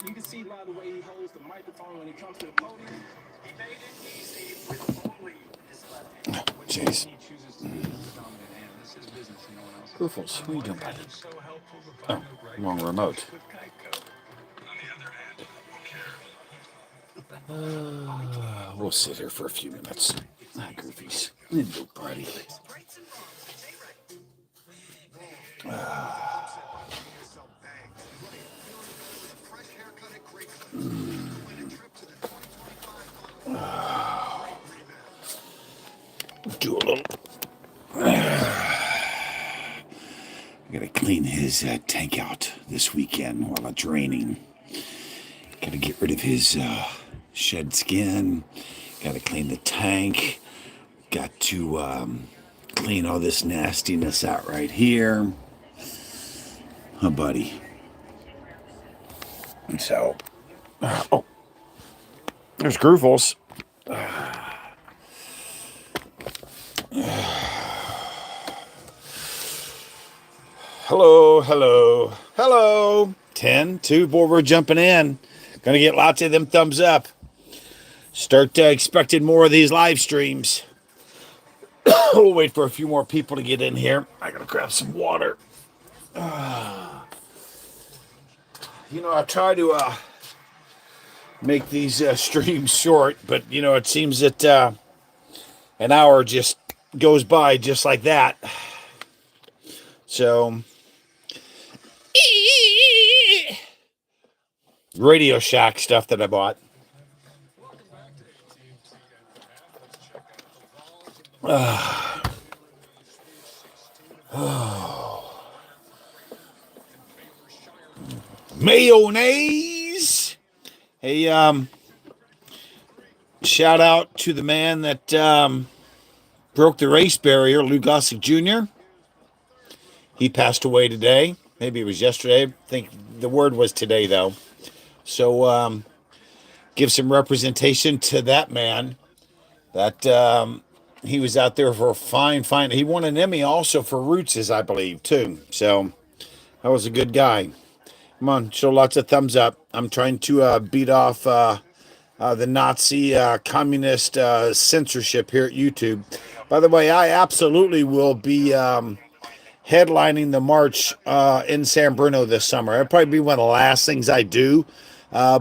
You can see by the way he holds the microphone when he comes to the podium. He made it easy with only his left hand. Jeez. He chooses to use the dominant hand. This is business and no one else. Goofles, what are you doing, buddy? Oh, wrong remote. We'll sit here for a few minutes. Goofies. Little buddy. Do a little. I gotta clean his tank out this weekend while it's raining. Gotta get rid of his shed skin. Gotta clean the tank. Got to clean all this nastiness out right here. Huh, buddy? And so, oh, there's Groovles. Hello. 10, 2, boy, we're jumping in. Gonna get lots of them thumbs up. Start expecting more of these live streams. We'll wait for a few more people to get in here. I gotta grab some water. I try to make these streams short, but it seems that an hour just goes by just like that. So, Radio Shack stuff that I bought. Mayonnaise. Hey, shout out to the man that broke the race barrier, Lou Gossett Jr. He passed away today. Maybe it was yesterday. I think the word was today, though. So give some representation to that man. That he was out there for a fine. He won an Emmy also for Roots, I believe, too. So that was a good guy. Come on, show lots of thumbs up. I'm trying to beat off the Nazi communist censorship here at YouTube. By the way, I absolutely will be headlining the march in San Bruno this summer. It'll probably be one of the last things I do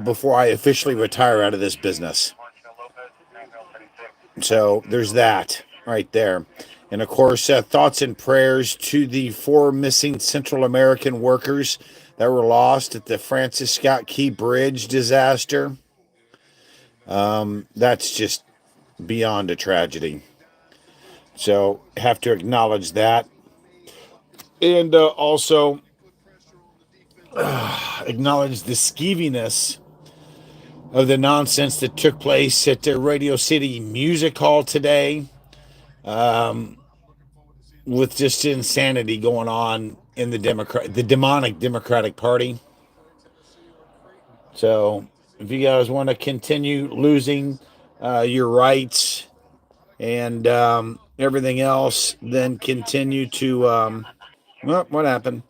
before I officially retire out of this business. So there's that right there. And, of course, thoughts and prayers to the 4 missing Central American workers that were lost at the Francis Scott Key Bridge disaster. That's just beyond a tragedy. So have to acknowledge that. And also acknowledge the skeeviness of the nonsense that took place at the Radio City Music Hall today. With just insanity going on in the demonic Democratic Party. So if you guys want to continue losing your rights and everything else, then continue to well, what happened?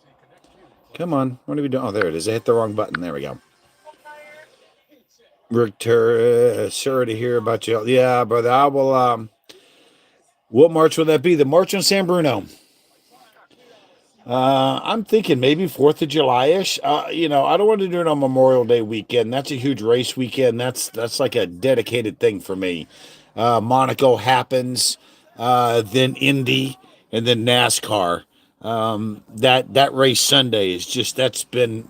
Come on, what are we doing? Oh, there it is. I hit the wrong button. There we go. Rick, sorry to hear about you. Yeah, brother, I will. What march will that be? The March on San Bruno. I'm thinking maybe 4th of July-ish. I don't want to do it on Memorial Day weekend. That's a huge race weekend. That's like a dedicated thing for me. Monaco happens, then Indy, and then NASCAR. That race Sunday is just that's been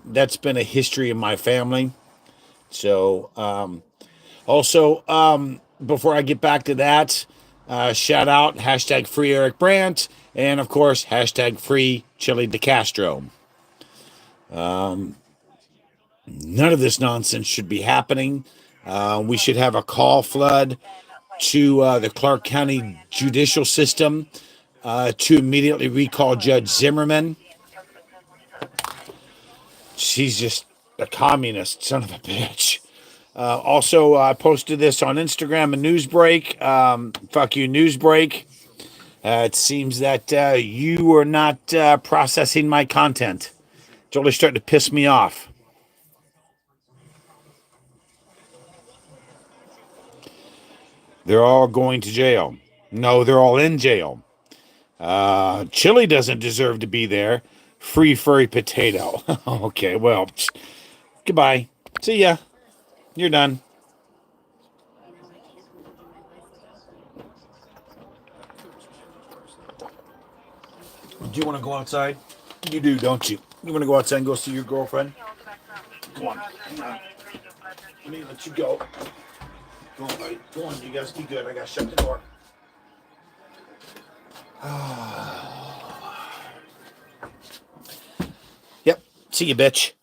a history in my family. So also before I get back to that. Shout out, hashtag free Eric Brandt, and of course, hashtag free Chili DeCastro. None of this nonsense should be happening. We should have a call flood to the Clark County judicial system to immediately recall Judge Zimmerman. She's just a communist son of a bitch. Also, I posted this on Instagram, a news break. Fuck you, news break. It seems that you are not processing my content. It's only starting to piss me off. They're all going to jail. No, they're all in jail. Chili doesn't deserve to be there. Free furry potato. Okay, well, goodbye. See ya. You're done. Do you want to go outside? You do, don't you? You want to go outside and go see your girlfriend? Come on. Come on. Let me let you go. Go on, buddy. Go on. You guys be good. I got to shut the door. Yep. See you, bitch.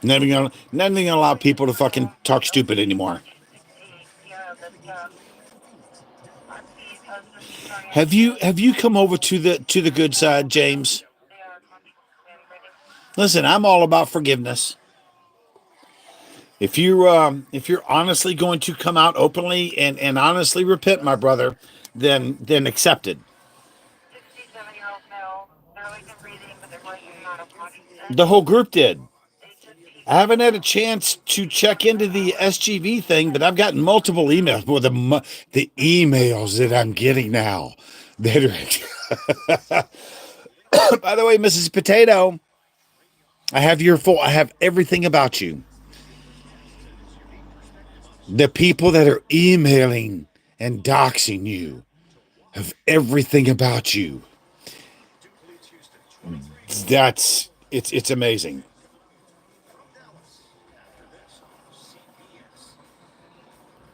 Never gonna allow people to fucking talk stupid anymore. Have you come over to the good side, James? Listen, I'm all about forgiveness. If you're honestly going to come out openly and honestly repent, my brother, then accept it. The whole group did. I haven't had a chance to check into the SGV thing, but I've gotten multiple emails. Well, the emails that I'm getting now, that are, by the way, Mrs. Potato, I have everything about you. The people that are emailing and doxing you have everything about you. It's amazing.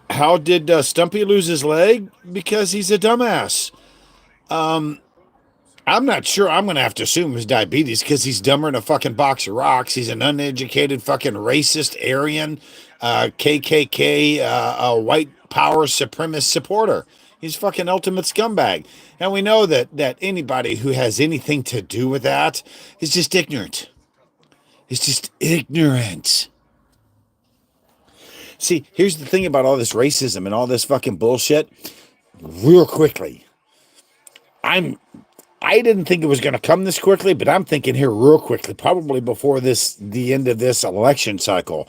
How did Stumpy lose his leg? Because he's a dumbass. I'm not sure. I'm going to have to assume his diabetes because he's dumber than a fucking box of rocks. He's an uneducated fucking racist Aryan, KKK, white power supremacist supporter. He's fucking ultimate scumbag. And we know that anybody who has anything to do with that is just ignorant. It's just ignorant. See, here's the thing about all this racism and all this fucking bullshit. Real quickly, I didn't think it was going to come this quickly, but I'm thinking here real quickly, probably before the end of this election cycle,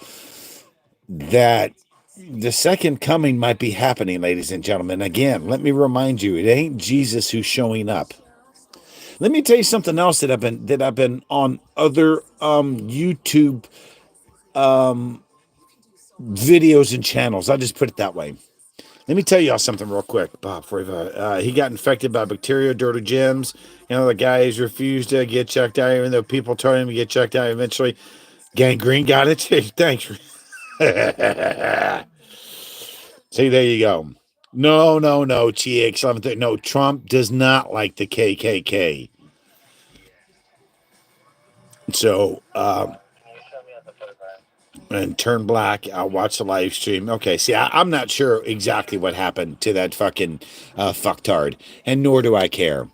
that the second coming might be happening, ladies and gentlemen. Again, let me remind you, it ain't Jesus who's showing up. Let me tell you something else that I've been on other YouTube videos and channels. I'll just put it that way. Let me tell y'all something real quick, Bob. He got infected by bacteria, dirty germs. The guy has refused to get checked out, even though people told him to get checked out eventually. Gangrene got it. Thanks. See, there you go. No, TX11. No, Trump does not like the KKK. So, and turn black. I'll watch the live stream. Okay, see, I'm not sure exactly what happened to that fucking fucktard, and nor do I care.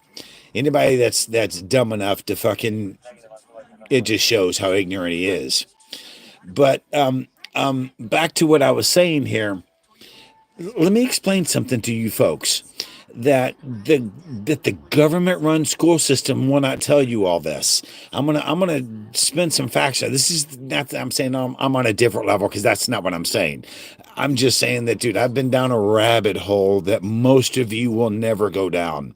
Anybody that's dumb enough to fucking, it just shows how ignorant he is. But back to what I was saying here. Let me explain something to you folks. That the government-run school system will not tell you all this. I'm gonna spend some facts. This is not that I'm saying I'm on a different level, because that's not what I'm saying. I'm just saying that, dude, I've been down a rabbit hole that most of you will never go down,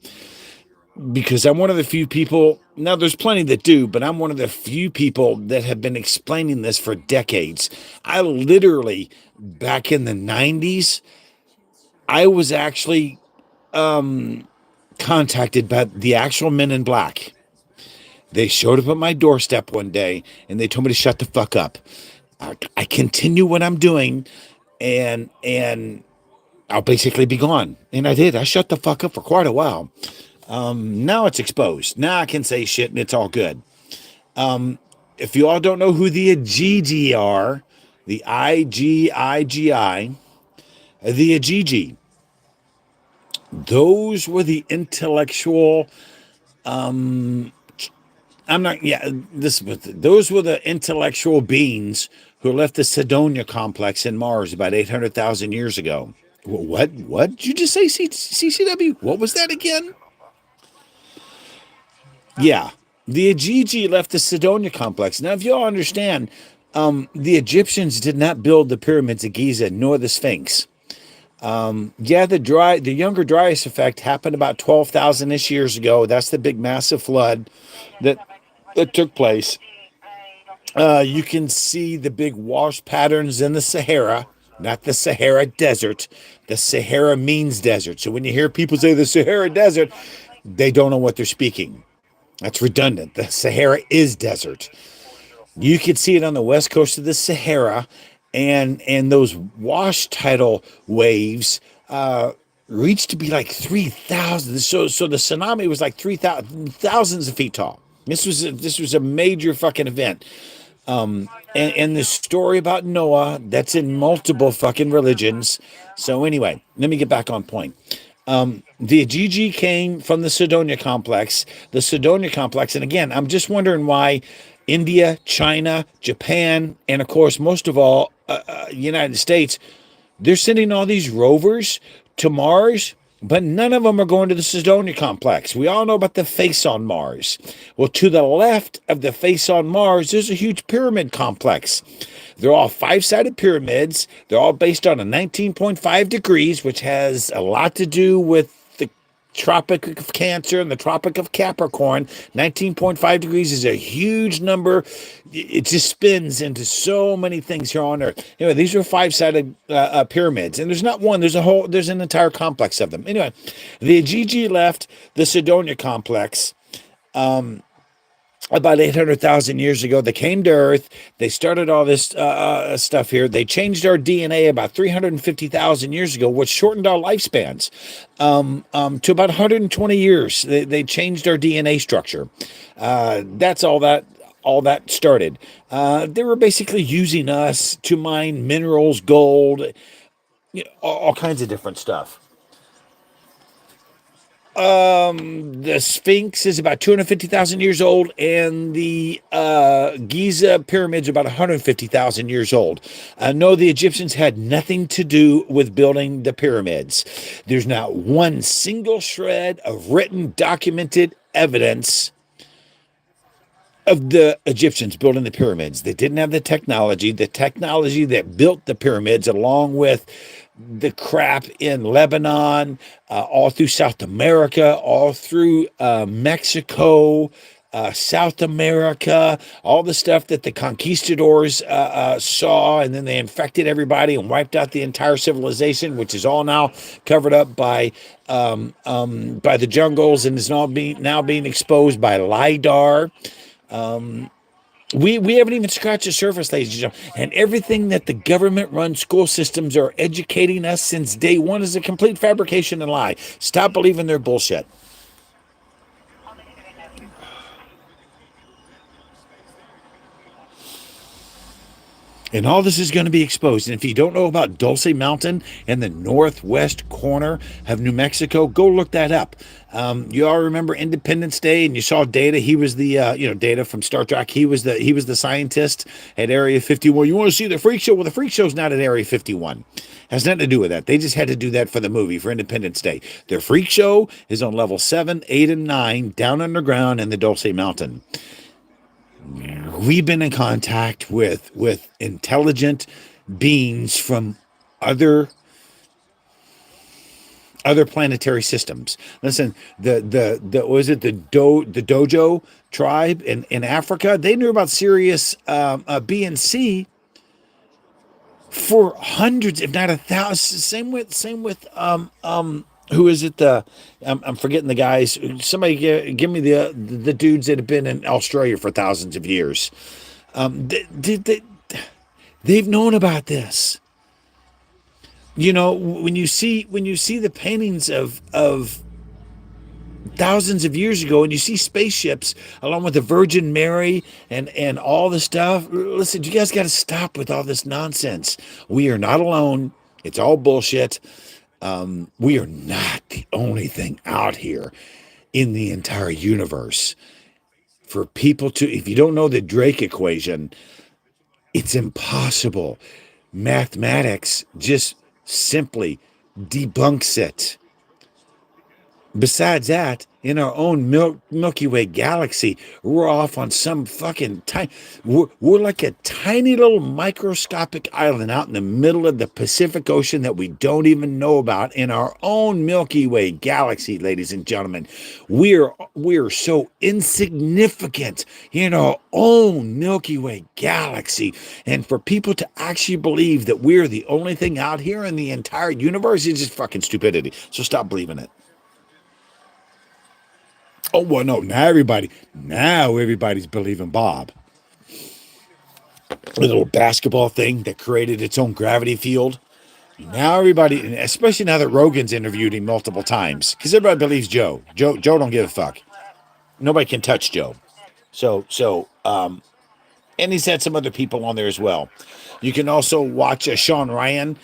because I'm one of the few people. Now, there's plenty that do, but I'm one of the few people that have been explaining this for decades. I literally, back in the 90s, I was actually contacted by the actual men in black. They showed up at my doorstep one day and they told me to shut the fuck up. I continue what I'm doing, and I'll basically be gone. And I did. I shut the fuck up for quite a while. Now it's exposed. Now I can say shit and it's all good. If you all don't know who the Agigi are, the IGIGI, the Agigi, those were the intellectual. I'm not. Yeah, those were the intellectual beings who left the Sidonia complex in Mars about 800,000 years ago. What? What did you just say, CCW? What was that again? Yeah, The Ajiji left the Sidonia complex. Now, if you all understand, the Egyptians did not build the pyramids of Giza nor the Sphinx. Yeah, the Younger Dryas effect happened about 12,000-ish years ago. That's the big massive flood that that took place. You can see the big wash patterns in the Sahara, not the Sahara Desert. The Sahara means desert. So when you hear people say the Sahara Desert, they don't know what they're speaking. That's redundant. The Sahara is desert. You could see it on the west coast of the Sahara, and those wash tidal waves reached to be like 3,000. So the tsunami was like 3,000 thousands of feet tall. This was a major fucking event. And the story about Noah, that's in multiple fucking religions. So anyway, let me get back on point. The Ajiji came from the Sidonia complex. The Sidonia complex, and again, I'm just wondering why India, China, Japan, and of course, most of all, United States, they're sending all these rovers to Mars, but none of them are going to the Sidonia complex. We all know about the face on Mars. Well, to the left of the face on Mars, there's a huge pyramid complex. They're all five-sided pyramids. They're all based on a 19.5 degrees, which has a lot to do with the Tropic of Cancer and the Tropic of Capricorn. 19.5 degrees is a huge number. It just spins into so many things here on Earth. Anyway, these are five-sided pyramids, and there's not one. There's an entire complex of them. Anyway, the Ajiji left the Sidonia complex about 800,000 years ago. They came to Earth. They started all this stuff here. They changed our DNA about 350,000 years ago, which shortened our lifespans to about 120 years. They changed our DNA structure. That's all that started. They were basically using us to mine minerals, gold, all kinds of different stuff. The Sphinx is about 250,000 years old, and the Giza pyramids are about 150,000 years old. No, the Egyptians had nothing to do with building the pyramids. There's not one single shred of written, documented evidence of the Egyptians building the pyramids. They didn't have the technology that built the pyramids, along with the crap in Lebanon, all through South America, all through Mexico, South America, all the stuff that the conquistadors saw, and then they infected everybody and wiped out the entire civilization, which is all now covered up by the jungles, and is now being exposed by LIDAR. We haven't even scratched the surface, ladies and gentlemen. And everything that the government-run school systems are educating us since day one is a complete fabrication and lie. Stop believing their bullshit. And all this is going to be exposed. And if you don't know about Dulce Mountain in the northwest corner of New Mexico, go look that up. You all remember Independence Day, and you saw Data. He was the Data from Star Trek. He was the scientist at Area 51. You want to see the freak show? Well, the freak show's not at Area 51. Has nothing to do with that. They just had to do that for the movie, for Independence Day. Their freak show is on level 7, 8, and 9 down underground in the Dulce Mountain. We've been in contact with intelligent beings from other planetary systems. Listen, the Dojo tribe in Africa, they knew about Sirius B and C for hundreds, if not 1,000. Same with who is it? I'm forgetting the guys. Somebody give me the dudes that have been in Australia for thousands of years. They've known about this. You know, when you see the paintings of thousands of years ago, and you see spaceships along with the Virgin Mary and all the stuff. Listen, you guys got to stop with all this nonsense. We are not alone. It's all bullshit. We are not the only thing out here in the entire universe. For people to, if you don't know the Drake equation, it's impossible. Mathematics just simply debunks it. Besides that, in our own Milky Way galaxy, we're off on some fucking tiny. We're like a tiny little microscopic island out in the middle of the Pacific Ocean that we don't even know about in our own Milky Way galaxy, ladies and gentlemen. We're so insignificant in our own Milky Way galaxy, and for people to actually believe that we're the only thing out here in the entire universe is just fucking stupidity. So stop believing it. Oh well, no. Now everybody's believing Bob, the little basketball thing that created its own gravity field. Now everybody, especially now that Rogan's interviewed him multiple times, because everybody believes Joe. Joe don't give a fuck. Nobody can touch Joe. And he's had some other people on there as well. You can also watch Sean Ryan.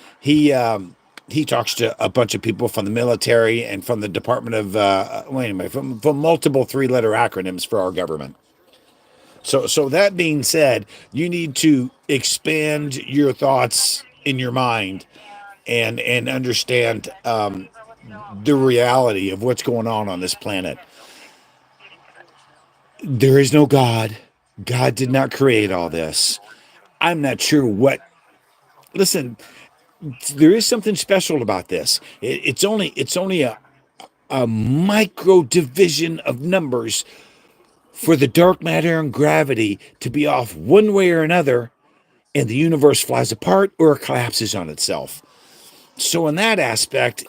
He talks to a bunch of people from the military and from the Department of wait a minute, from multiple three-letter acronyms for our government. So that being said, you need to expand your thoughts in your mind and understand the reality of what's going on this planet. There is no God. God did not create all this. I'm not sure what. Listen, there is something special about this. It's only a micro division of numbers for the dark matter and gravity to be off one way or another, and the universe flies apart or collapses on itself. So in that aspect,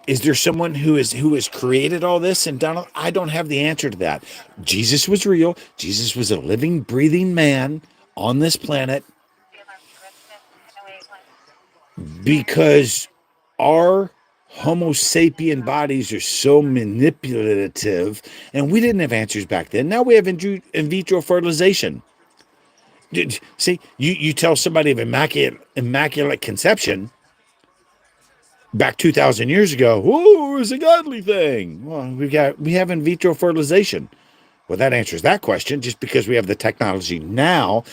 is there someone who has created all this and done it? I don't have the answer to that. Jesus was real. Jesus was a living, breathing man on this planet, because our Homo sapien bodies are so manipulative, and we didn't have answers back then. Now we have in vitro fertilization. See, you tell somebody of immaculate conception back 2,000 years ago, oh, it's a godly thing. Well, we have in vitro fertilization. Well, that answers that question. Just because we have the technology now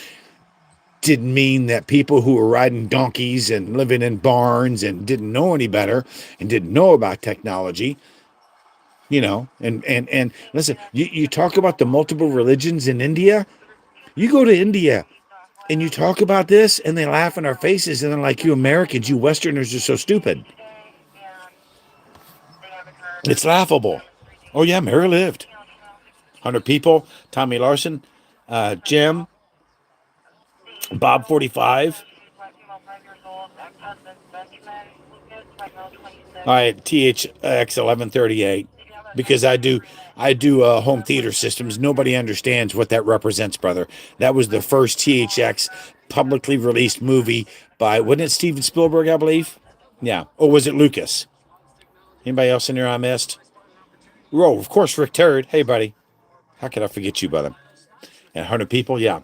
didn't mean that people who were riding donkeys and living in barns and didn't know any better and didn't know about technology, and listen, you talk about the multiple religions in India. You go to India and you talk about this and they laugh in our faces and they're like, you Americans, you Westerners are so stupid. It's laughable. Oh yeah, Mary lived. 100 people, Tommy Larson, Jim, Bob 45. All right, THX 1138, because I do home theater systems. Nobody understands what that represents, brother. That was the first THX publicly released movie by, wasn't it Steven Spielberg, I believe? Yeah. Or was it Lucas? Anybody else in there I missed? Oh, of course, Rick Turd. Hey, buddy. How could I forget you, brother? And 100 people, yeah.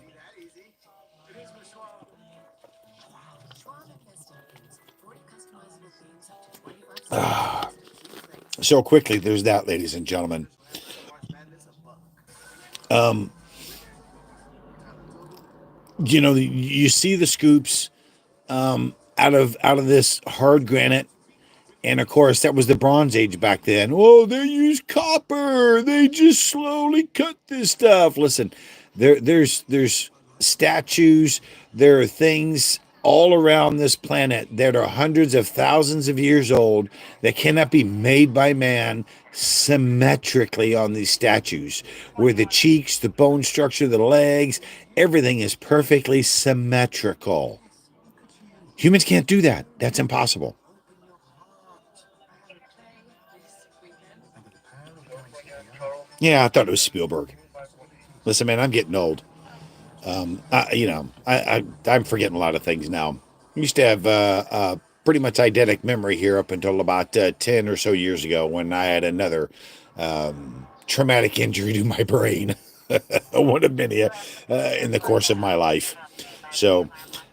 So quickly, there's that, ladies and gentlemen. You see the scoops out of this hard granite, and of course that was the Bronze Age back then. Oh, they used copper. They just slowly cut this stuff. Listen, there's statues. There are things all around this planet that are hundreds of thousands of years old that cannot be made by man symmetrically on these statues, where the cheeks, the bone structure, the legs, everything is perfectly symmetrical. Humans can't do that. That's impossible. Yeah, I thought it was Spielberg. Listen, man, I'm getting old. I'm forgetting a lot of things now. I used to have pretty much eidetic memory here up until about 10 or so years ago, when I had another traumatic injury to my brain. One of many in the course of my life. So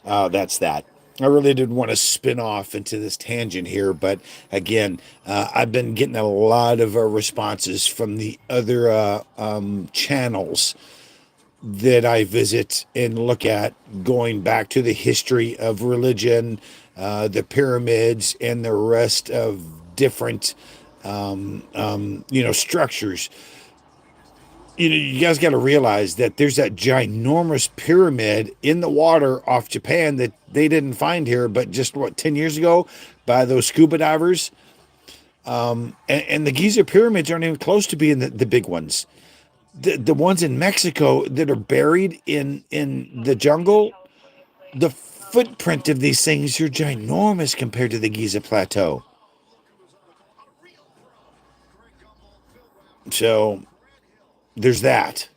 that's that. I really didn't want to spin off into this tangent here, but again, I've been getting a lot of responses from the other channels that I visit and look at, going back to the history of religion, the pyramids, and the rest of different structures. You guys got to realize that there's that ginormous pyramid in the water off Japan that they didn't find here, but just 10 years ago by those scuba divers. And the Giza pyramids aren't even close to being the big ones. The ones in Mexico that are buried in the jungle, the footprint of these things are ginormous compared to the Giza plateau. So there's that.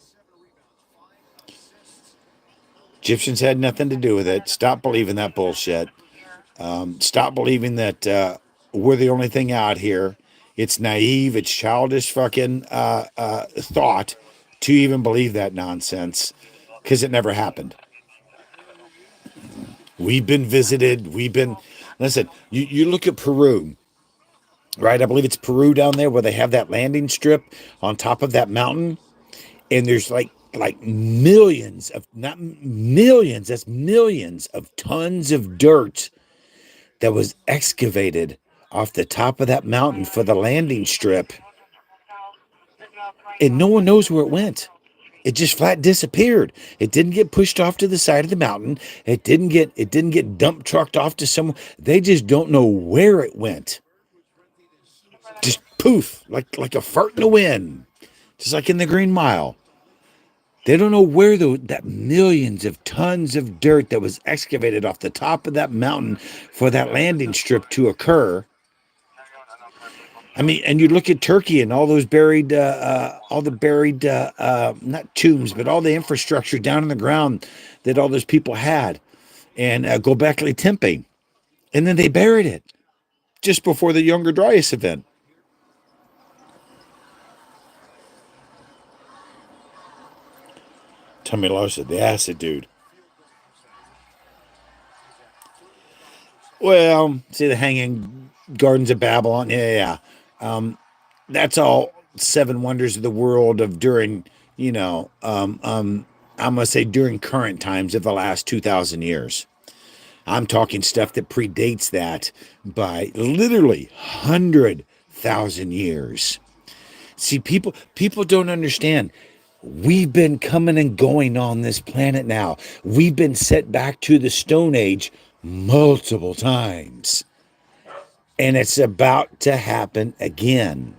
Egyptians had nothing to do with it. Stop believing that bullshit. Stop believing that we're the only thing out here. It's naive. It's childish fucking thought to even believe that nonsense because it never happened. We've been visited. Listen, you look at Peru, right? I believe it's Peru down there where they have that landing strip on top of that mountain. And there's like millions of, not millions, that's millions of tons of dirt that was excavated off the top of that mountain for the landing strip. And no one knows where it went. It just flat disappeared. It didn't get pushed off to the side of the mountain. It didn't get dump trucked off to someone. They just don't know where it went. Just poof, like a fart in the wind. Just like in the Green Mile. They don't know where that millions of tons of dirt that was excavated off the top of that mountain for that landing strip to occur. I mean, and you look at Turkey and all those buried, not tombs, but all the infrastructure down in the ground that all those people had, and Göbekli Tepe, and then they buried it just before the Younger Dryas event. Tumultuosa, the acid dude. Well, see the Hanging Gardens of Babylon. Yeah. That's all seven wonders of the world of during, I'm going to say during current times of the last 2,000 years. I'm talking stuff that predates that by literally 100,000 years. See, people don't understand. We've been coming and going on this planet now. We've been set back to the Stone Age multiple times. And it's about to happen again.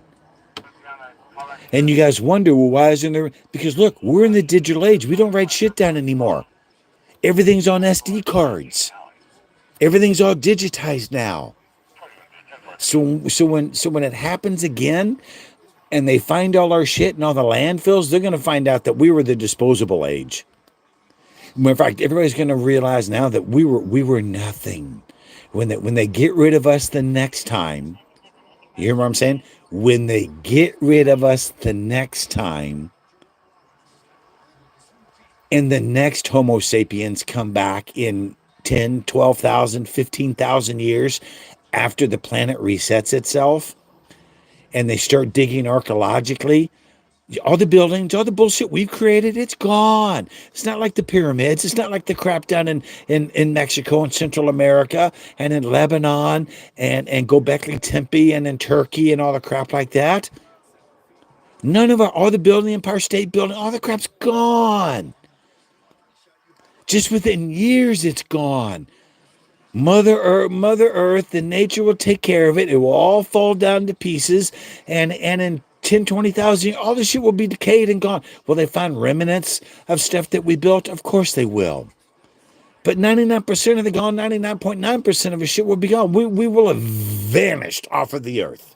And you guys wonder, well, why isn't there? Because look, we're in the digital age. We don't write shit down anymore. Everything's on SD cards. Everything's all digitized now. So when it happens again, and they find all our shit and all the landfills, they're going to find out that we were the disposable age. In fact, everybody's going to realize now that we were nothing. When they get rid of us the next time, you hear what I'm saying? When they get rid of us the next time, and the next Homo sapiens come back in 10, 12,000, 15,000 years after the planet resets itself, and they start digging archaeologically, all the buildings, all the bullshit we've created, it's gone. It's not like the pyramids. It's not like the crap down in Mexico and Central America and in Lebanon and Göbekli Tepe and in Turkey and all the crap like that. None of all the building, Empire State Building, all the crap's gone. Just within years, it's gone. Mother Earth, the nature will take care of it. It will all fall down to pieces. And in 10, 20,000 years, all this shit will be decayed and gone. Will they find remnants of stuff that we built? Of course they will. But 99% of the gone, 99.9% of the shit will be gone. We will have vanished off of the earth.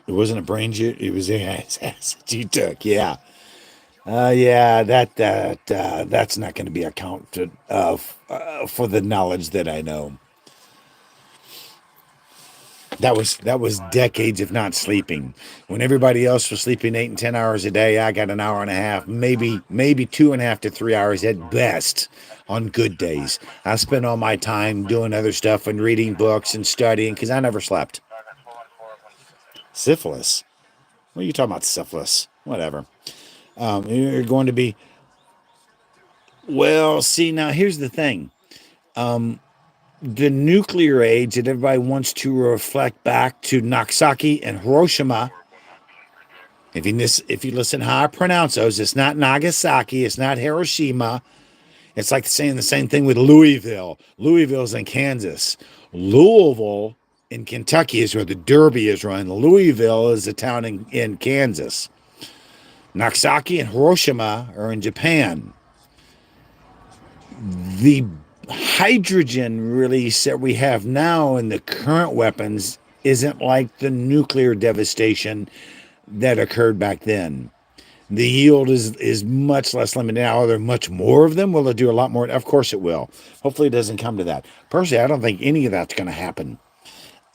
It wasn't a brain juice. It was acid you took. Yeah. That's not going to be accounted for the knowledge that I know. That was decades of not sleeping. When everybody else was sleeping 8 and 10 hours a day, I got an hour and a half, maybe 2.5 to 3 hours at best on good days. I spent all my time doing other stuff and reading books and studying because I never slept. Syphilis. What are you talking about? Syphilis. Whatever. You're going to be. Well, see, now here's the thing. The nuclear age that everybody wants to reflect back to Nagasaki and Hiroshima. If you listen how I pronounce those, it's not Nagasaki, it's not Hiroshima. It's like saying the same thing with Louisville. Louisville's in Kansas. Louisville in Kentucky is where the Derby is run. Louisville is a town in Kansas. Nagasaki and Hiroshima are in Japan. The hydrogen release that we have now in the current weapons isn't like the nuclear devastation that occurred back then. The yield is much less limited now. Are there much more of them? Will it do a lot more? Of course it will. Hopefully it doesn't come to that. Personally, I don't think any of that's going to happen.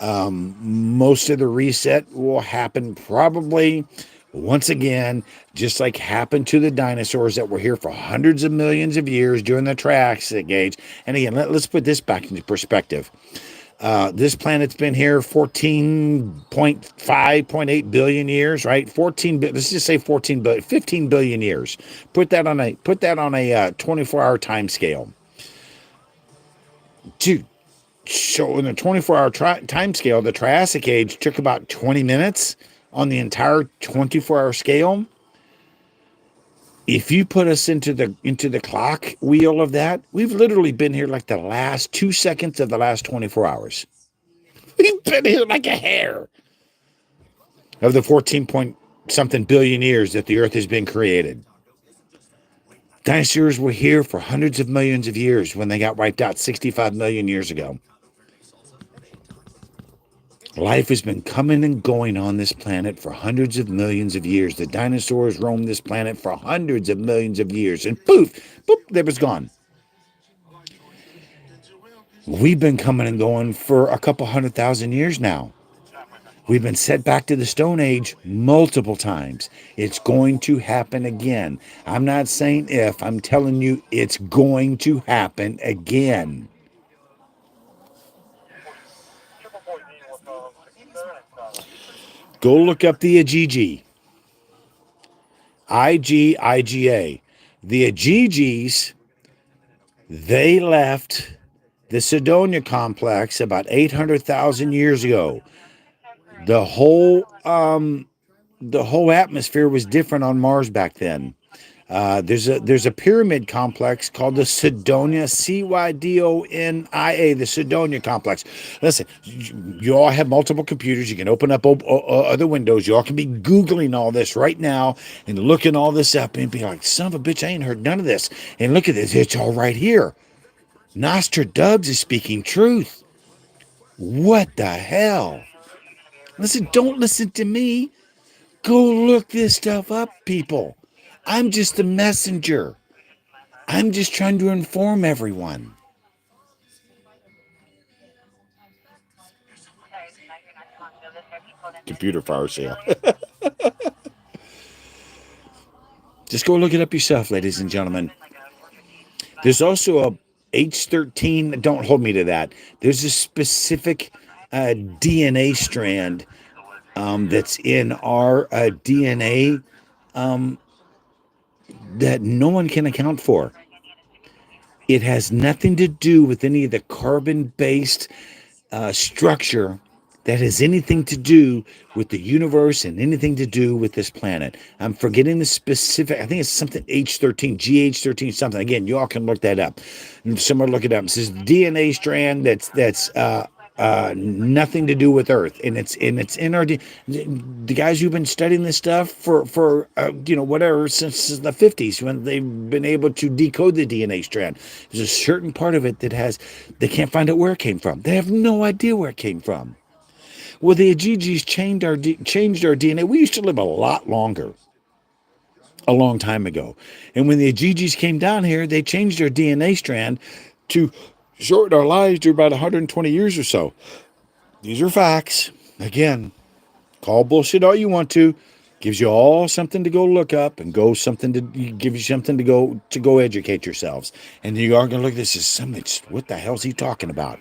Most of the reset will happen probably once again, just like happened to the dinosaurs that were here for hundreds of millions of years during the Triassic age. And again, let's put this back into perspective. This planet's been here 14.5.8 billion years, right? 14. Let's just say 14 billion, 15 billion years. Put that on a 24-hour time scale. Dude, so in the 24-hour time scale, the Triassic age took about 20 minutes on the entire 24-hour scale. If you put us into the clock wheel of that, we've literally been here like the last 2 seconds of the last 24 hours. We've been here like a hair of the 14 point something billion years that the earth has been created. Dinosaurs were here for hundreds of millions of years when they got wiped out 65 million years ago. Life has been coming and going on this planet for hundreds of millions of years. The dinosaurs roamed this planet for hundreds of millions of years, and poof, boop, there was gone. We've been coming and going for a couple 100,000 years now. We've been set back to the Stone Age multiple times. It's going to happen again. I'm not saying if, I'm telling you it's going to happen again. Go look up the Igigi. IGIGA. The Igigis, they left the Cydonia complex about 800,000 years ago. The whole atmosphere was different on Mars back then. There's a pyramid complex called the Cydonia, Cydonia, the Cydonia complex. Listen, you all have multiple computers. You can open up other windows. You all can be Googling all this right now and looking all this up and be like, son of a bitch, I ain't heard none of this. And look at this. It's all right here. Nostradamus is speaking truth. What the hell? Listen, don't listen to me. Go look this stuff up, people. I'm just a messenger. I'm just trying to inform everyone. Computer fire sale. Just go look it up yourself, ladies and gentlemen. There's also a H13. Don't hold me to that. There's a specific DNA strand that's in our DNA that no one can account for. It has nothing to do with any of the carbon-based structure that has anything to do with the universe and anything to do with this planet. I'm forgetting the specific. I think it's something H13, GH13, something. Again, you all can look that up. Someone look it up. It says DNA strand that's nothing to do with Earth, and it's in our the guys who've been studying this stuff for whatever since the 50s when they've been able to decode the DNA strand. There's a certain part of it that they can't find out where it came from. They have no idea where it came from. Well, the Igigis changed our DNA. We used to live a lot longer, a long time ago. And when the Igigis came down here, they changed our DNA strand to shorten our lives to about 120 years or so. These are facts. Again, call bullshit all you want to. Gives you all something to go look up and give you something to go educate yourselves. And you are going to look at this as something. What the hell is he talking about?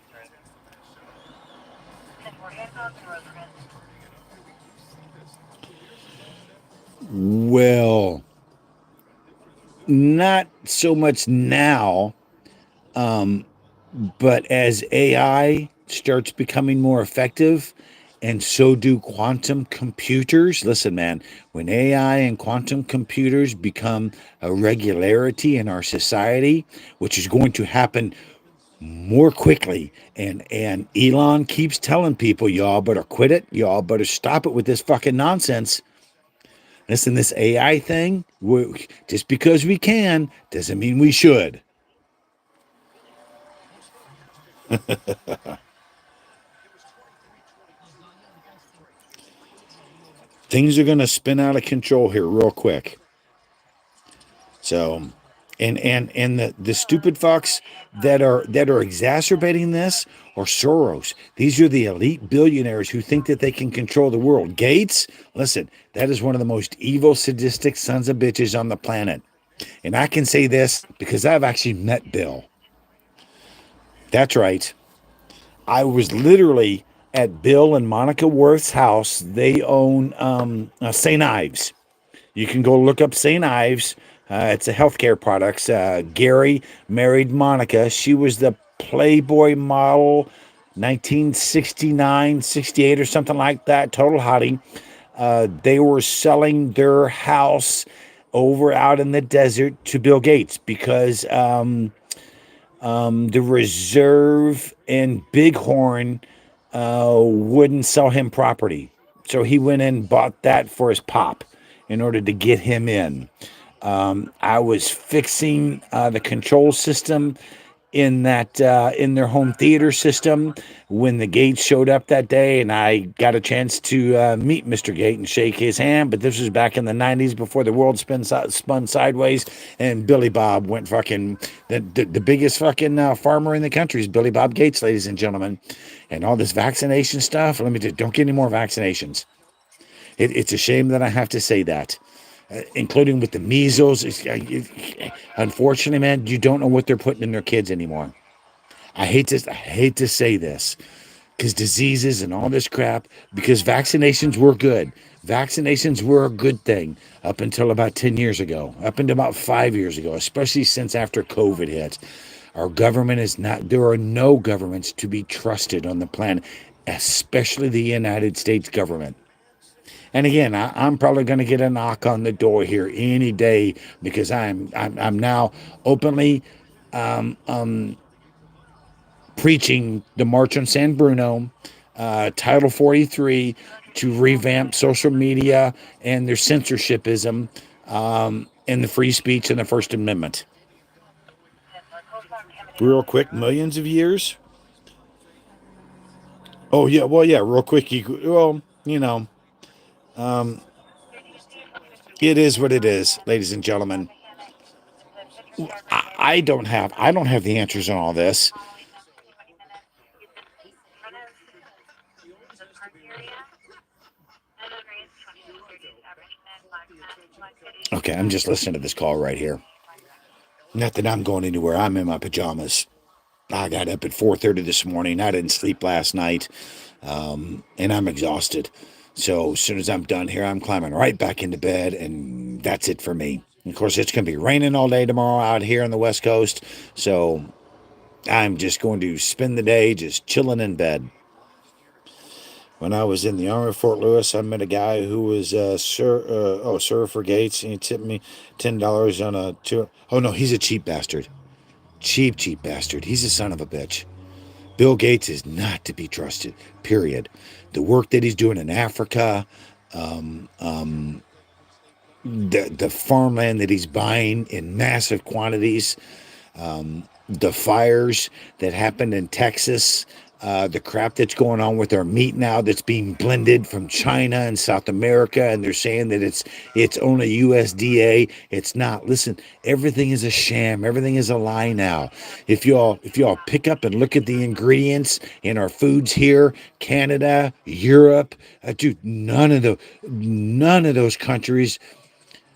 Well, not so much now, but as AI starts becoming more effective, and so do quantum computers. Listen, man, when AI and quantum computers become a regularity in our society, which is going to happen more quickly, and Elon keeps telling people, y'all better quit it, y'all better stop it with this fucking nonsense. Listen, this AI thing, just because we can doesn't mean we should. Things are going to spin out of control here real quick. So, and the stupid fucks that are exacerbating this are Soros. These are the elite billionaires who think that they can control the world. Gates, listen, that is one of the most evil, sadistic sons of bitches on the planet. And I can say this because I've actually met Bill. That's right. I was literally at Bill and Monica Worth's house. They own St. Ives. You can go look up St. Ives. It's a healthcare products. Gary married Monica. She was the Playboy model, 1969, 68 or something like that. Total hottie. They were selling their house over out in the desert to Bill Gates because the Reserve and Bighorn wouldn't sell him property. So he went and bought that for his pop in order to get him in. I was fixing the control system in their home theater system when the Gates showed up that day, and I got a chance to meet Mr. Gate and shake his hand. But this was back in the '90s before the world spun sideways, and Billy Bob went fucking the biggest fucking farmer in the country is Billy Bob Gates, ladies and gentlemen, and all this vaccination stuff. Let me just don't get any more vaccinations. It's a shame that I have to say that. Including with the measles. Unfortunately, man, you don't know what they're putting in their kids anymore. I hate to say this because diseases and all this crap, because vaccinations were good. Vaccinations were a good thing up until about 10 years ago, up until about 5 years ago, especially since after COVID hit. Our government is not, there are no governments to be trusted on the planet, especially the United States government. And again, I'm probably going to get a knock on the door here any day because I'm now openly preaching the March on San Bruno, Title 43, to revamp social media and their censorshipism, and the free speech and the First Amendment. Real quick, millions of years. Oh yeah, well yeah, real quick. Well, it is what it is, ladies and gentlemen. I don't have the answers on all this. Okay, I'm just listening to this call right here. Not that I'm going anywhere. I'm in my pajamas. I got up at 4:30 this morning. I didn't sleep last night, and I'm exhausted. So as soon as I'm done here, I'm climbing right back into bed, and that's it for me. Of course, it's going to be raining all day tomorrow out here on the West Coast. So I'm just going to spend the day just chilling in bed. When I was in the Army of Fort Lewis, I met a guy who was Sir for Gates, and he tipped me $10 on a tour. Oh no, he's a cheap bastard. Cheap bastard. He's a son of a bitch. Bill Gates is not to be trusted, period. The work that he's doing in Africa, the farmland that he's buying in massive quantities, the fires that happened in Texas, the crap that's going on with our meat now that's being blended from China and South America, and they're saying that it's only USDA. It's not. Listen, everything is a sham. Everything is a lie now. If y'all pick up and look at the ingredients in our foods here, Canada, Europe, dude, none of those countries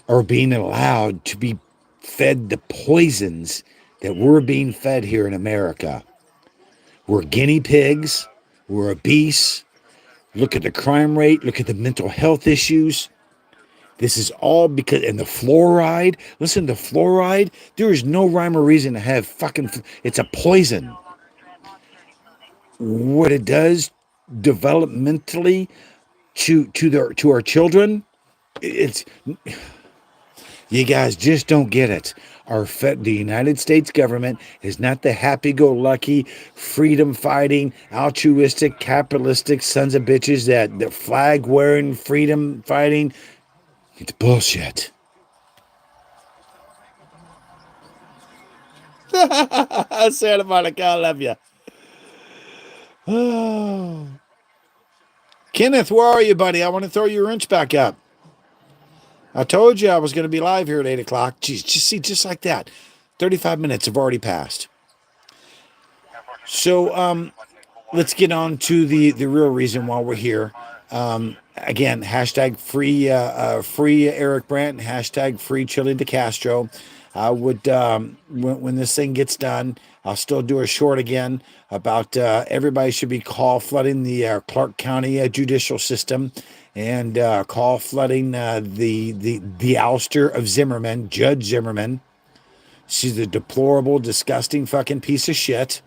are being allowed to be fed the poisons that we're being fed here in America. We're guinea pigs. We're obese. Look at the crime rate. Look at the mental health issues. This is all because, and the fluoride, listen, the fluoride, there is no rhyme or reason to have fucking, it's a poison. What it does developmentally to our children, it's, you guys just don't get it. The United States government is not the happy-go-lucky, freedom-fighting, altruistic, capitalistic sons of bitches that the flag-wearing, freedom-fighting. It's bullshit. Santa Monica, I love you. Oh. Kenneth, where are you, buddy? I want to throw your wrench back up. I told you I was going to be live here at 8 o'clock. Jeez, just like that. 35 minutes have already passed. So let's get on to the real reason why we're here. Again, hashtag free Eric Brandt, hashtag free Chili De Castro. I would, when this thing gets done, I'll still do a short again about everybody should be call flooding the Clark County judicial system and call flooding the ouster of Zimmerman, Judge Zimmerman. She's a deplorable, disgusting fucking piece of shit.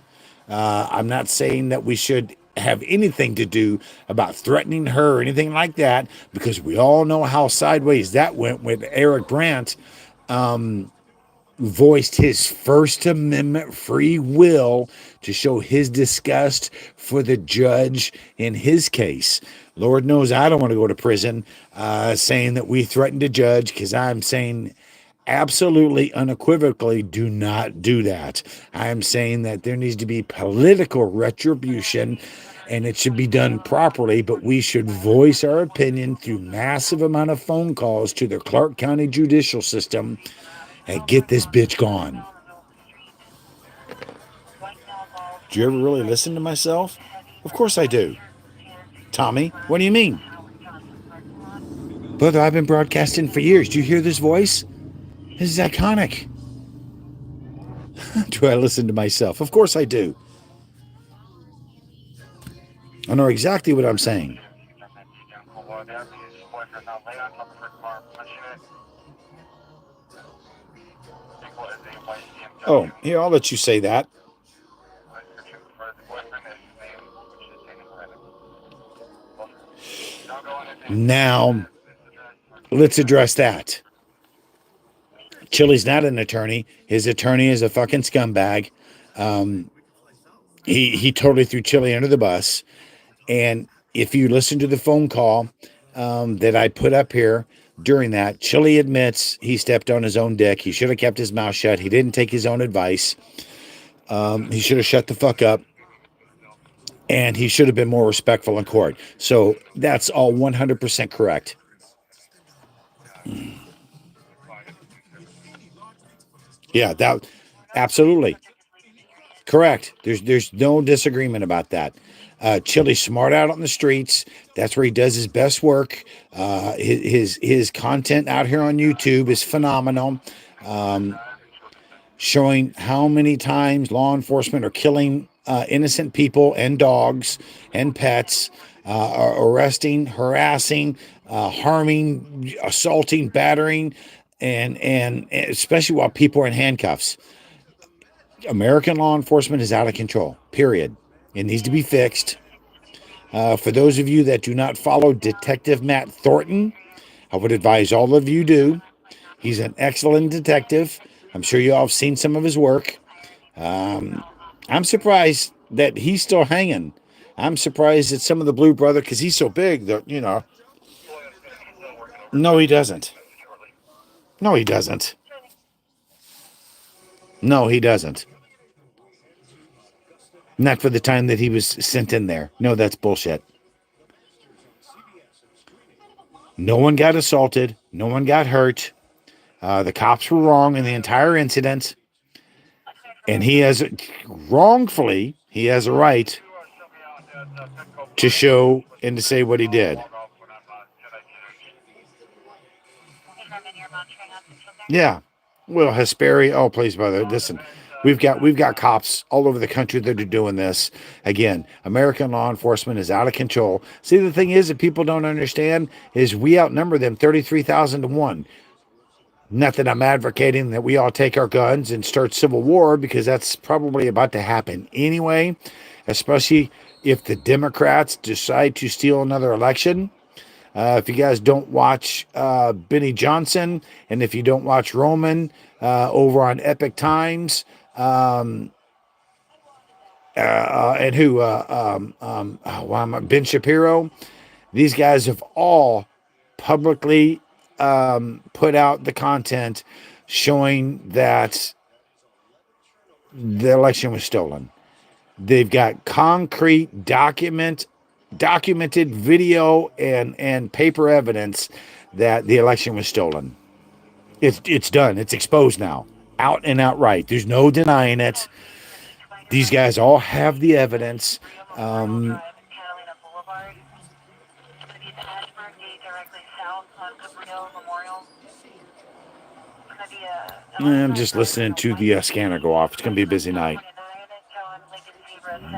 I'm not saying that we should have anything to do about threatening her or anything like that, because we all know how sideways that went when Eric Brandt voiced his First Amendment free will to show his disgust for the judge in his case. Lord knows I don't want to go to prison saying that we threatened a judge, because I'm saying absolutely unequivocally do not do that. I am saying that there needs to be political retribution, and it should be done properly, but we should voice our opinion through massive amount of phone calls to the Clark County judicial system and get this bitch gone. Do you ever really listen to myself? Of course I do. Tommy, what do you mean? Brother, I've been broadcasting for years. Do you hear this voice? This is iconic. Do I listen to myself? Of course I do. I know exactly what I'm saying. Oh, here, I'll let you say that. Now, let's address that. Chili's not an attorney. His attorney is a fucking scumbag. He totally threw Chili under the bus. And if you listen to the phone call that I put up here during that, Chili admits he stepped on his own dick. He should have kept his mouth shut. He didn't take his own advice. He should have shut the fuck up. And he should have been more respectful in court. So that's all 100% correct. Yeah, that absolutely correct. There's no disagreement about that. Chili's smart out on the streets. That's where he does his best work. His content out here on YouTube is phenomenal. Showing how many times law enforcement are killing innocent people and dogs and pets, arresting, harassing, harming, assaulting, battering, and especially while people are in handcuffs. American law enforcement is out of control, period. It needs to be fixed. For those of you that do not follow Detective Matt Thornton, I would advise all of you do. He's an excellent detective. I'm sure you all have seen some of his work. I'm surprised that he's still hanging. I'm surprised that some of the Blue Brother, because he's so big, that, you know. No, he doesn't. No, he doesn't. No, he doesn't. Not for the time that he was sent in there. No, that's bullshit. No one got assaulted. No one got hurt. The cops were wrong in the entire incident. And he has, wrongfully, he has a right to show and to say what he did. Yeah. Well, Hesperi, oh, please, brother, listen. We've got cops all over the country that are doing this. Again, American law enforcement is out of control. See, the thing is that people don't understand is we outnumber them 33,000 to 1. Not that I'm advocating that we all take our guns and start civil war, because that's probably about to happen anyway, especially if the Democrats decide to steal another election. If you guys don't watch Benny Johnson, and if you don't watch Roman over on Epic Times, and who, Ben Shapiro, these guys have all publicly put out the content showing that the election was stolen. They've got concrete documented video and paper evidence that the election was stolen. It's done. It's exposed now, out and outright. There's no denying it. These guys all have the evidence. I'm just listening to the scanner go off. It's going to be a busy night.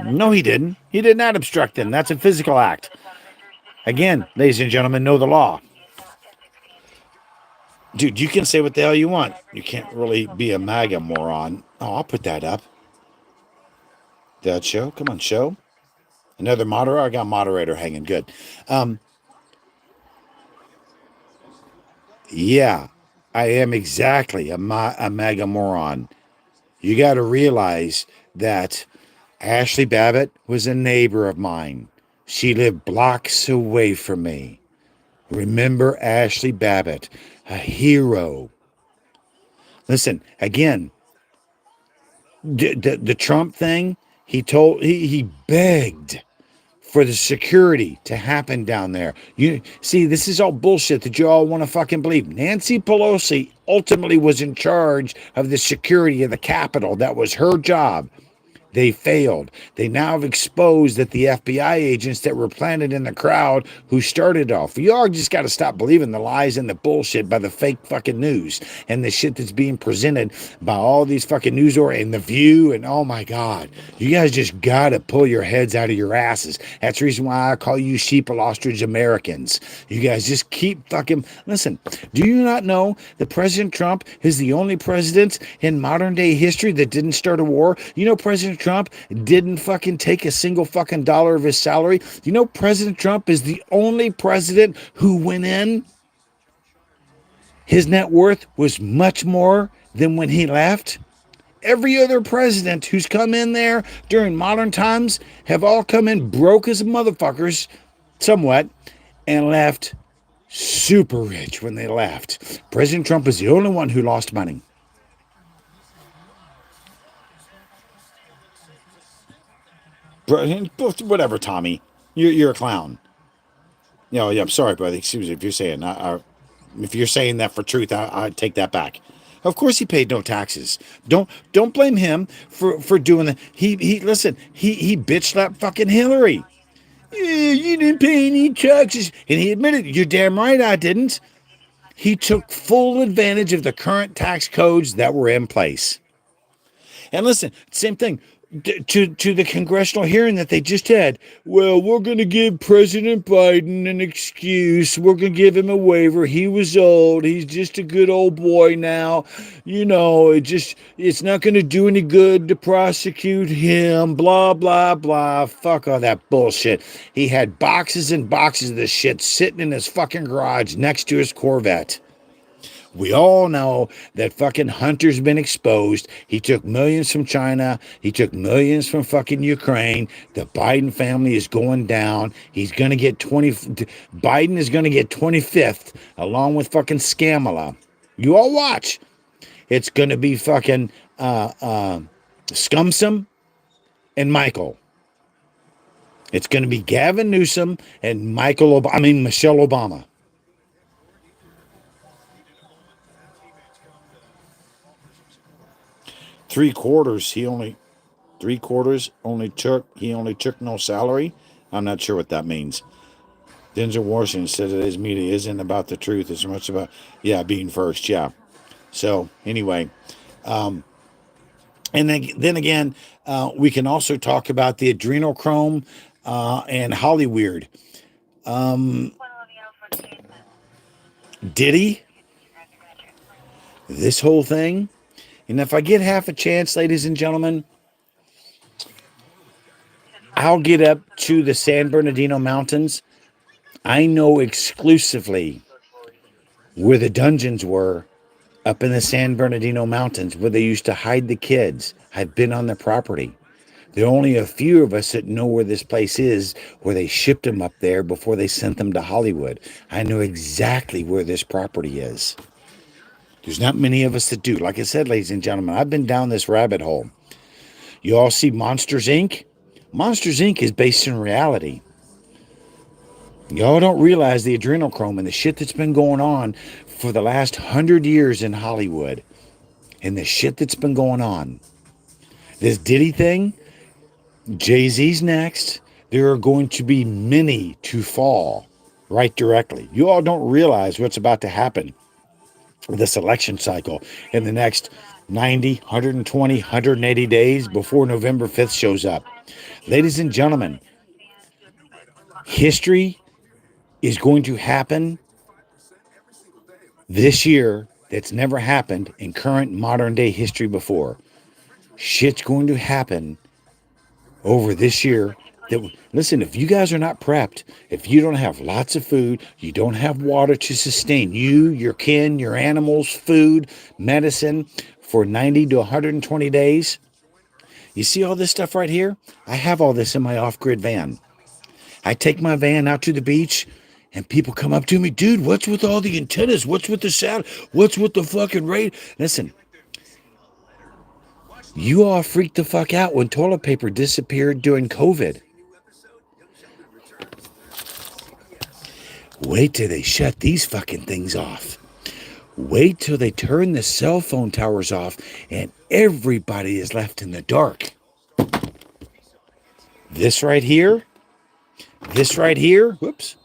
No, he didn't. He did not obstruct them. That's a physical act. Again, ladies and gentlemen, know the law. Dude, you can say what the hell you want. You can't really be a MAGA moron. Oh, I'll put that up. That show? Come on, show. Another moderator? I got moderator hanging. Good. Yeah, I am exactly a MAGA moron. You got to realize that Ashley Babbitt was a neighbor of mine. She lived blocks away from me. Remember Ashley Babbitt, a hero. Listen, again, the Trump thing, he begged for the security to happen down there. You see, this is all bullshit that you all want to fucking believe. Nancy Pelosi ultimately was in charge of the security of the Capitol. That was her job. They failed. They now have exposed that the FBI agents that were planted in the crowd who started off. You all just got to stop believing the lies and the bullshit by the fake fucking news and the shit that's being presented by all these fucking news and The View. And oh my God, you guys just got to pull your heads out of your asses. That's the reason why I call you sheep and ostrich Americans. You guys just keep fucking, listen, do you not know that President Trump is the only president in modern day history that didn't start a war? You know, President Trump didn't fucking take a single fucking dollar of his salary. You know, President Trump is the only president who went in. His net worth was much more than when he left. Every other president who's come in there during modern times have all come in broke as motherfuckers, somewhat, and left super rich when they left. President Trump is the only one who lost money. Whatever, Tommy. You're a clown. You know, yeah, I'm sorry, brother. Excuse me if you're saying if you're saying that for truth, I take that back. Of course he paid no taxes. Don't blame him for doing that. He listen, he bitch slapped fucking Hillary. Yeah, you didn't pay any taxes. And he admitted, you're damn right I didn't. He took full advantage of the current tax codes that were in place. And listen, same thing. To the congressional hearing that they just had. Well, we're going to give President Biden an excuse. We're going to give him a waiver. He was old. He's just a good old boy now. You know, it's not going to do any good to prosecute him. Blah, blah, blah. Fuck all that bullshit. He had boxes and boxes of this shit sitting in his fucking garage next to his Corvette. We all know that fucking Hunter's been exposed. He took millions from China. He took millions from fucking Ukraine. The Biden family is going down. He's going to get Biden is going to get 25th along with fucking Scamala. You all watch. It's going to be fucking Scumsum and Michael. It's going to be Gavin Newsom and Michelle Obama. He only took no salary. I'm not sure what that means. Denzel Washington said that his media isn't about the truth as much about being first. Yeah. So anyway, And then again, we can also talk about the adrenochrome and Hollyweird. Diddy, this whole thing. And if I get half a chance, ladies and gentlemen, I'll get up to the San Bernardino Mountains. I know exclusively where the dungeons were up in the San Bernardino Mountains where they used to hide the kids. I've been on the property. There are only a few of us that know where this place is, where they shipped them up there before they sent them to Hollywood. I know exactly where this property is. There's not many of us that do. Like I said, ladies and gentlemen, I've been down this rabbit hole. You all see Monsters, Inc.? Monsters, Inc. is based in reality. Y'all don't realize the adrenochrome and the shit that's been going on for the last 100 years in Hollywood. And the shit that's been going on. This Diddy thing, Jay-Z's next. There are going to be many to fall right directly. You all don't realize what's about to happen with this election cycle in the next 90, 120, 180 days before November 5th shows up. Ladies and gentlemen, history is going to happen this year that's never happened in current modern day history before. Shit's going to happen over this year. Listen, if you guys are not prepped, if you don't have lots of food, you don't have water to sustain you, your kin, your animals, food, medicine for 90 to 120 days, you see all this stuff right here? I have all this in my off-grid van. I take my van out to the beach, and people come up to me, dude, what's with all the antennas? What's with the sound? What's with the fucking rate? Listen, you all freaked the fuck out when toilet paper disappeared during COVID. Wait till they shut these fucking things off. Wait till they turn the cell phone towers off and everybody is left in the dark. This right here, whoops,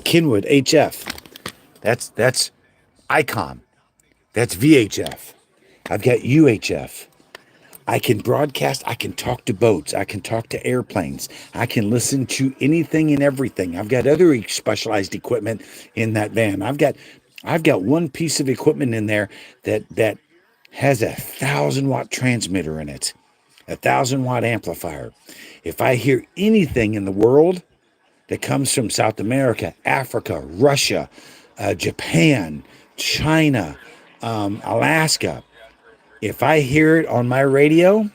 Kenwood HF. That's Icon. That's VHF. I've got UHF. I can broadcast. I can talk to boats. I can talk to airplanes. I can listen to anything and everything. I've got other specialized equipment in that van. I've got one piece of equipment in there that has a 1,000-watt transmitter in it, a 1,000-watt amplifier. If I hear anything in the world that comes from South America, Africa, Russia, Japan, China, Alaska, if I hear it on my radio,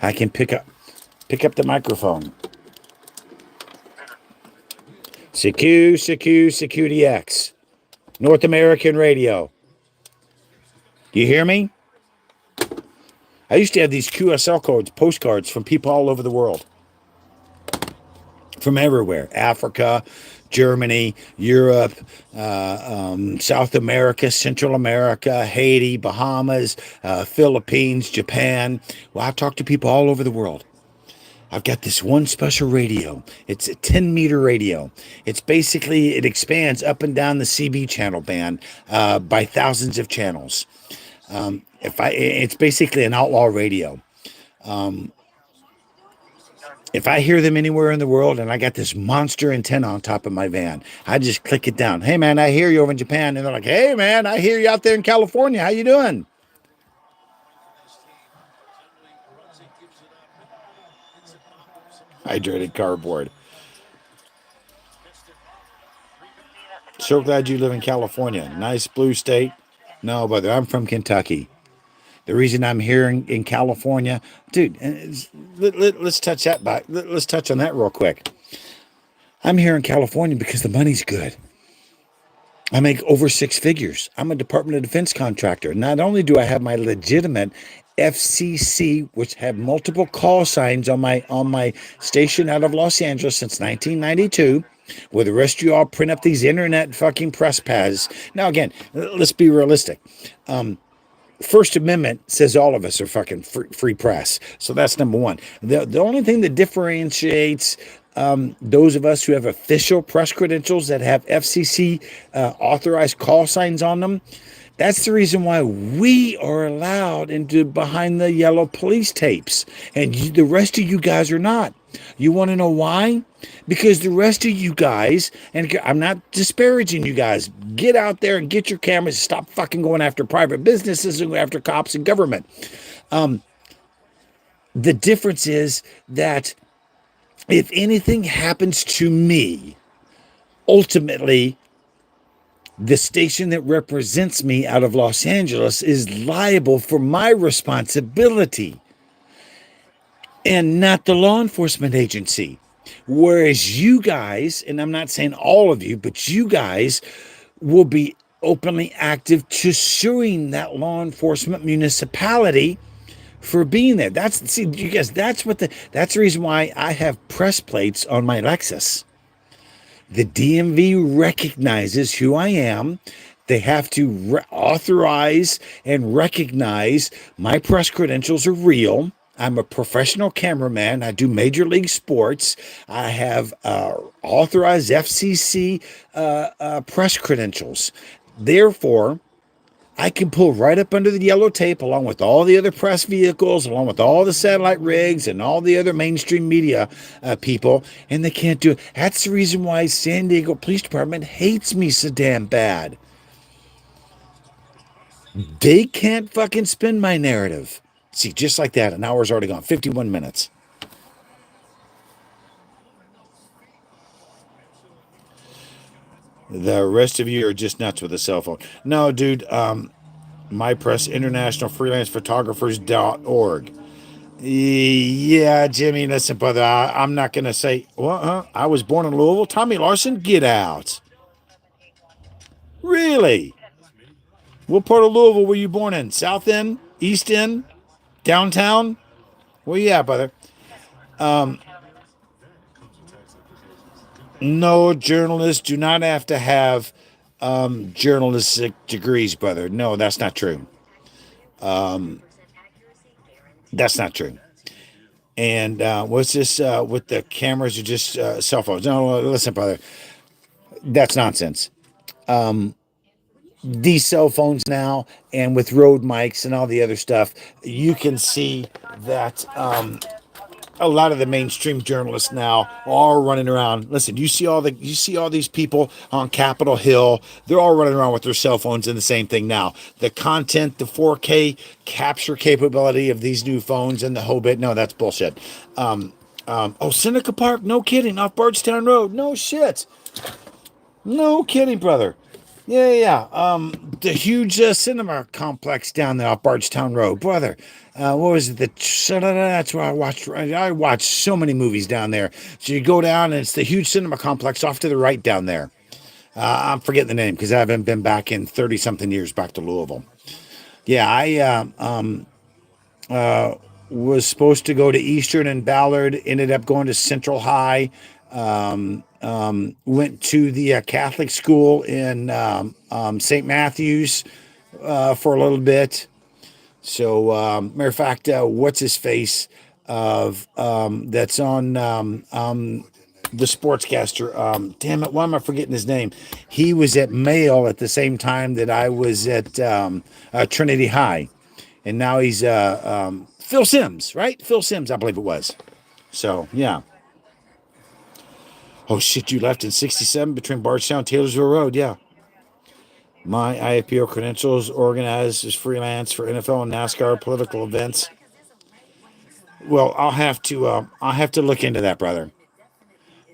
I can pick up the microphone. CQDX, North American Radio. Do you hear me? I used to have these QSL codes, postcards from people all over the world. From everywhere, Africa, Germany, Europe, South America, Central America, Haiti, Bahamas, Philippines, Japan. Well, I've talked to people all over the world. I've got this one special radio. It's a 10-meter radio. It's basically, it expands up and down the CB channel band by thousands of channels. It's basically an outlaw radio. If I hear them anywhere in the world and I got this monster antenna on top of my van, I just click it down. Hey, man, I hear you over in Japan. And they're like, hey, man, I hear you out there in California. How you doing? Hydrated cardboard. So glad you live in California. Nice blue state. No, brother, I'm from Kentucky. The reason I'm here in California, dude, let's touch that back. Let's touch on that real quick. I'm here in California because the money's good. I make over 6 figures. I'm a Department of Defense contractor. Not only do I have my legitimate FCC, which have multiple call signs on my station out of Los Angeles since 1992, where the rest of you all print up these internet fucking press pads. Now, again, let's be realistic. First Amendment says all of us are fucking free press. So that's number one. The only thing that differentiates those of us who have official press credentials that have FCC authorized call signs on them, That's the reason why we are allowed into behind the yellow police tapes, and the rest of you guys are not. You want to know why? Because the rest of you guys, and I'm not disparaging you guys, get out there and get your cameras. Stop fucking going after private businesses and after cops and government. The difference is that if anything happens to me, ultimately the station that represents me out of Los Angeles is liable for my responsibility and not the law enforcement agency. Whereas you guys, and I'm not saying all of you, but you guys will be openly active to suing that law enforcement municipality for being there. See, you guys, that's the reason why I have press plates on my Lexus. The DMV recognizes who I am. They have to authorize and recognize my press credentials are real. I'm a professional cameraman. I do major league sports. I have authorized FCC press credentials. Therefore, I can pull right up under the yellow tape along with all the other press vehicles, along with all the satellite rigs and all the other mainstream media people, and they can't do it. That's the reason why San Diego Police Department hates me so damn bad. They can't fucking spin my narrative. See, just like that, an hour's already gone, 51 minutes. The rest of you are just nuts with a cell phone. No, dude, my press, international freelance photographers.org. Yeah, Jimmy, listen, brother, I'm not going to say, well, I was born in Louisville. Tommy Larson, get out. Really? What part of Louisville were you born in? South End? East End? Downtown? Well, yeah, brother. No, journalists do not have to have journalistic degrees, brother. No, that's not true. That's not true. And what's this with the cameras or just cell phones? No, listen, brother. That's nonsense. These cell phones now and with road mics and all the other stuff, you can see that a lot of the mainstream journalists now are running around. Listen, you see all these people on Capitol Hill. They're all running around with their cell phones and the same thing now. The content, the 4K capture capability of these new phones and the whole bit. No, that's bullshit. Seneca Park, no kidding, off Bardstown Road. No shit. No kidding, brother. Yeah. The huge cinema complex down there off Bardstown Road, brother. What was it? That's where I watched. I watched so many movies down there. So you go down, and it's the huge cinema complex off to the right down there. I'm forgetting the name because I haven't been back in 30 something years back to Louisville. Yeah, I was supposed to go to Eastern and Ballard. Ended up going to Central High. Went to the Catholic school in St. Matthews for a little bit. So, matter of fact, what's his face of that's on the sportscaster? Damn it, why am I forgetting his name? He was at Mail at the same time that I was at Trinity High, and now he's Phil Sims, right? Phil Sims, I believe it was. So, yeah. Oh shit, you left in 67 between Bardstown and Taylorsville Road. Yeah. My IFPO credentials organized as freelance for NFL and NASCAR political events. Well, I'll have to look into that, brother,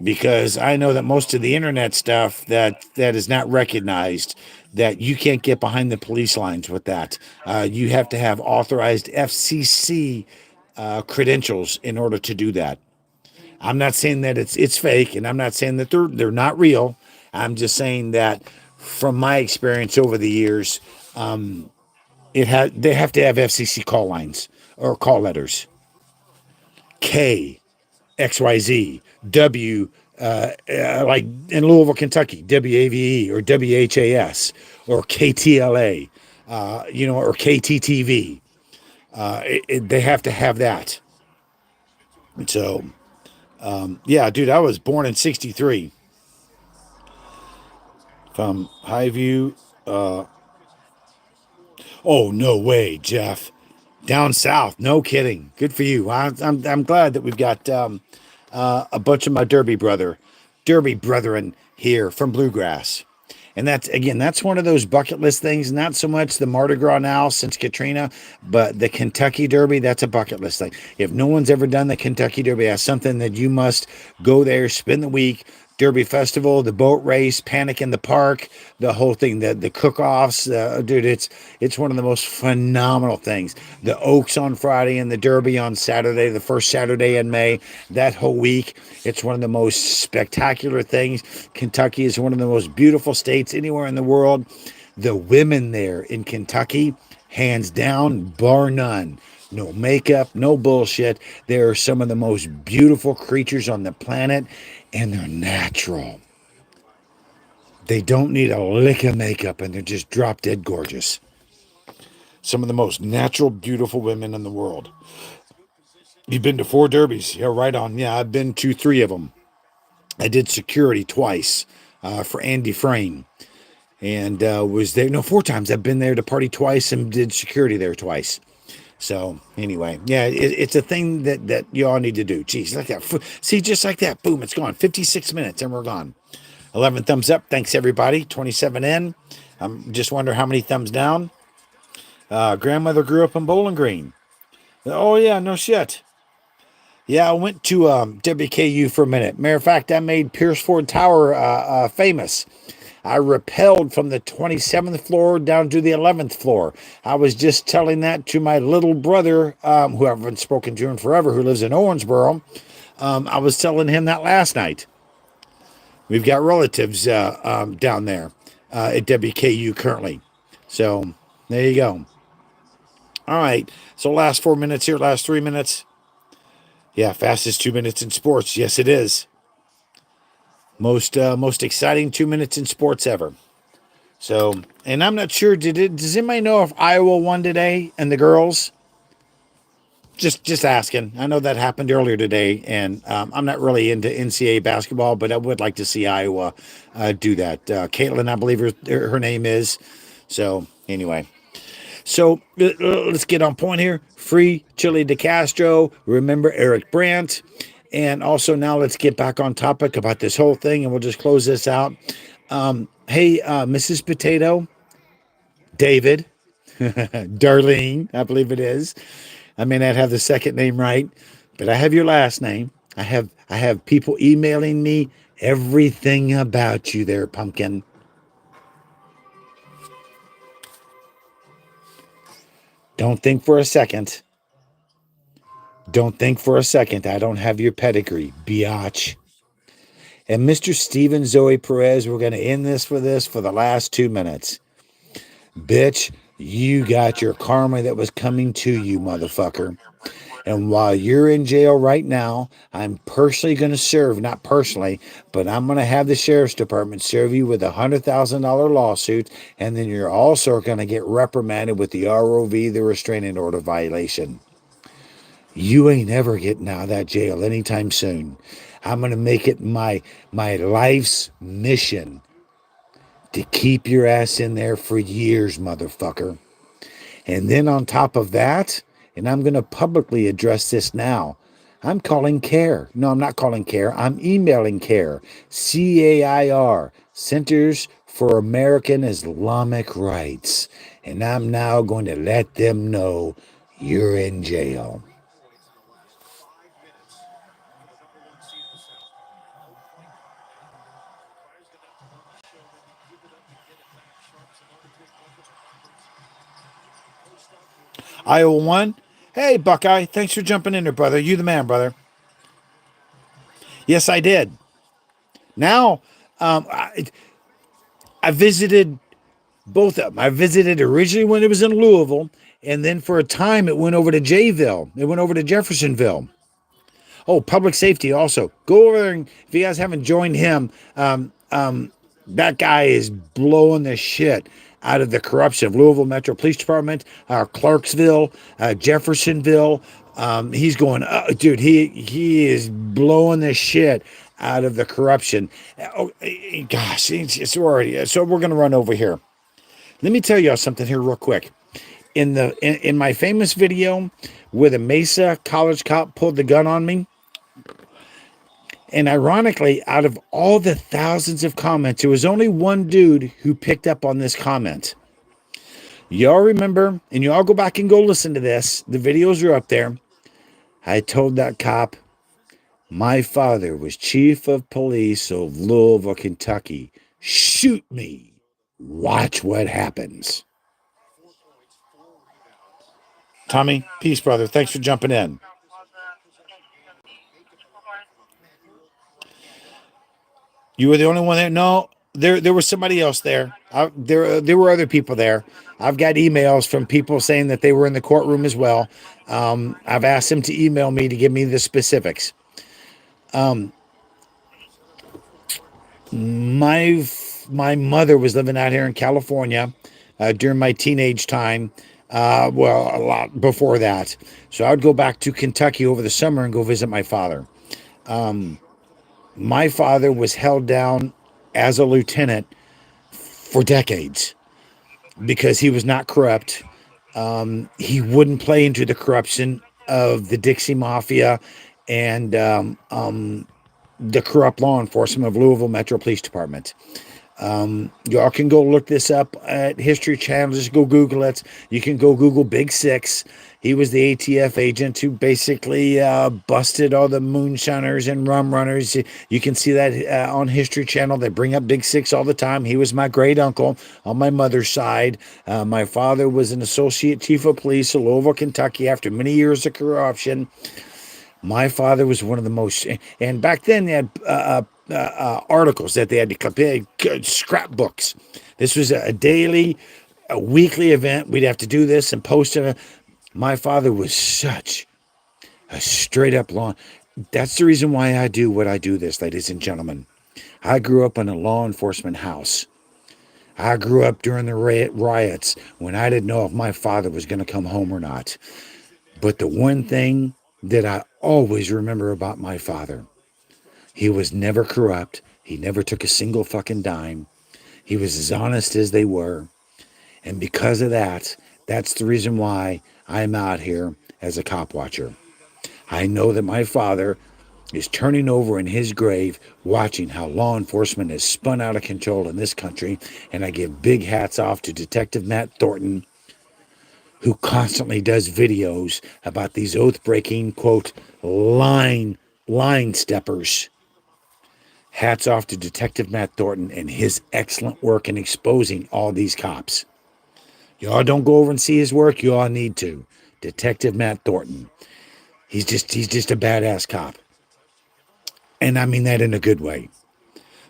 because I know that most of the internet stuff that is not recognized, that you can't get behind the police lines with that. You have to have authorized FCC credentials in order to do that. I'm not saying that it's fake, and I'm not saying that they're not real. I'm just saying that from my experience over the years, they have to have FCC call lines or call letters. K, XYZ, W, like in Louisville, Kentucky, WAVE or WHAS or KTLA, or KTTV. They have to have that. So, yeah, dude, I was born in 63 from Highview, Oh, no way, Jeff. Down south, no kidding. Good for you. I'm glad that we've got a bunch of my Derby brethren here from Bluegrass. And that's one of those bucket list things. Not so much the Mardi Gras now since Katrina, but the Kentucky Derby, that's a bucket list thing. If no one's ever done the Kentucky Derby, that's something that you must go there, spend the week. Derby Festival, the boat race, Panic in the Park, the whole thing, the cook-offs, dude, it's one of the most phenomenal things. The Oaks on Friday and the Derby on Saturday, the first Saturday in May, that whole week, it's one of the most spectacular things. Kentucky is one of the most beautiful states anywhere in the world. The women there in Kentucky, hands down, bar none. No makeup, no bullshit. They are some of the most beautiful creatures on the planet, and they're natural. They don't need a lick of makeup, and they're just drop dead gorgeous. Some of the most natural, beautiful women in the world. You've been to 4 derbies. Yeah, right on. Yeah, I've been to 3 of them. I did security twice for Andy Frame, and was there, no, 4 times. I've been there to party twice and did security there twice. So anyway, yeah, it's a thing that you all need to do. Geez, like that. See, just like that, boom, it's gone. 56 minutes and we're gone. 11 thumbs up. Thanks everybody. 27 in. I'm just wondering how many thumbs down. Grandmother grew up in Bowling Green. Oh yeah, no shit. Yeah, I went to WKU for a minute. Matter of fact, I made Pierce Ford Tower famous. I rappelled from the 27th floor down to the 11th floor. I was just telling that to my little brother, who I haven't spoken to in forever, who lives in Owensboro. I was telling him that last night. We've got relatives down there at WKU currently. So there you go. All right. So last 4 minutes here, last 3 minutes. Yeah, fastest 2 minutes in sports. Yes, it is. Most exciting 2 minutes in sports ever. So, and I'm not sure. Does anybody know if Iowa won today and the girls? Just asking. I know that happened earlier today, and I'm not really into NCAA basketball, but I would like to see Iowa do that. Caitlin, I believe her name is. So anyway. So let's get on point here. Free Chili DeCastro. Remember Eric Brandt. And also now let's get back on topic about this whole thing, and we'll just close this out. Hey, Mrs. Potato, David, Darlene, I believe it is. I may not have the second name right, but I have your last name. I have people emailing me everything about you there, pumpkin. Don't think for a second. Don't think for a second I don't have your pedigree, biatch. And Mr. Steven Zoe Perez, we're going to end this for the last 2 minutes. Bitch, you got your karma that was coming to you, motherfucker. And while you're in jail right now, I'm personally going to serve, not personally, but I'm going to have the sheriff's department serve you with a $100,000 lawsuit. And then you're also going to get reprimanded with the ROV, the restraining order violation. You ain't ever getting out of that jail anytime soon. I'm going to make it my life's mission to keep your ass in there for years, motherfucker. And then on top of that, and I'm going to publicly address this now, I'm calling CARE. No, I'm not calling CARE. I'm emailing CARE. CAIR, Centers for American Islamic Rights. And I'm now going to let them know you're in jail. Iowa won. Hey, Buckeye, thanks for jumping in there, brother. You the man, brother. Yes, I did. Now, I visited both of them. I visited originally when it was in Louisville, and then for a time it went over to Jayville. It went over to Jeffersonville. Oh, public safety also. Go over there, and if you guys haven't joined him, that guy is blowing the shit out of the corruption of Louisville Metro Police Department, Clarksville, Jeffersonville. He's going, dude. He is blowing the shit out of the corruption. Oh, gosh, it's already. So we're gonna run over here. Let me tell y'all something here real quick. In my famous video where the Mesa college cop pulled the gun on me. And ironically, out of all the thousands of comments, there was only one dude who picked up on this comment. Y'all remember, and y'all go back and go listen to this. The videos are up there. I told that cop, my father was chief of police of Louisville, Kentucky. Shoot me. Watch what happens. Tommy, peace, brother. Thanks for jumping in. You were the only one there? No, there was somebody else there. There were other people there. I've got emails from people saying that they were in the courtroom as well. I've asked them to email me to give me the specifics. My my mother was living out here in California during my teenage time. Well, a lot before that. So I would go back to Kentucky over the summer and go visit my father. My father was held down as a lieutenant for decades because he was not corrupt. He wouldn't play into the corruption of the Dixie Mafia and the corrupt law enforcement of Louisville Metro Police Department. Y'all can go look this up at History Channel. Just go Google it. You can go Google Big Six. He was the ATF agent who basically busted all the moonshiners and rum runners. You can see that on History Channel. They bring up Big Six all the time. He was my great uncle on my mother's side. My father was an associate chief of police of Louisville, Kentucky after many years of corruption. My father was one of the most, and back then they had articles that they had to compare, scrapbooks. This was a daily, a weekly event. We'd have to do this and post it. My father was such a straight up law. That's the reason why I do what I do this, ladies and gentlemen. I grew up in a law enforcement house. I grew up during the riots when I didn't know if my father was going to come home or not. But the one thing that I always remember about my father, he was never corrupt. He never took a single fucking dime. He was as honest as they were. And because of that, that's the reason why I'm out here as a cop watcher. I know that my father is turning over in his grave, watching how law enforcement is spun out of control in this country. And I give big hats off to Detective Matt Thornton, who constantly does videos about these oath-breaking, quote, line steppers. Hats off to Detective Matt Thornton and his excellent work in exposing all these cops. Y'all don't go over and see his work. Y'all need to. Detective Matt Thornton. He's just a badass cop. And I mean that in a good way.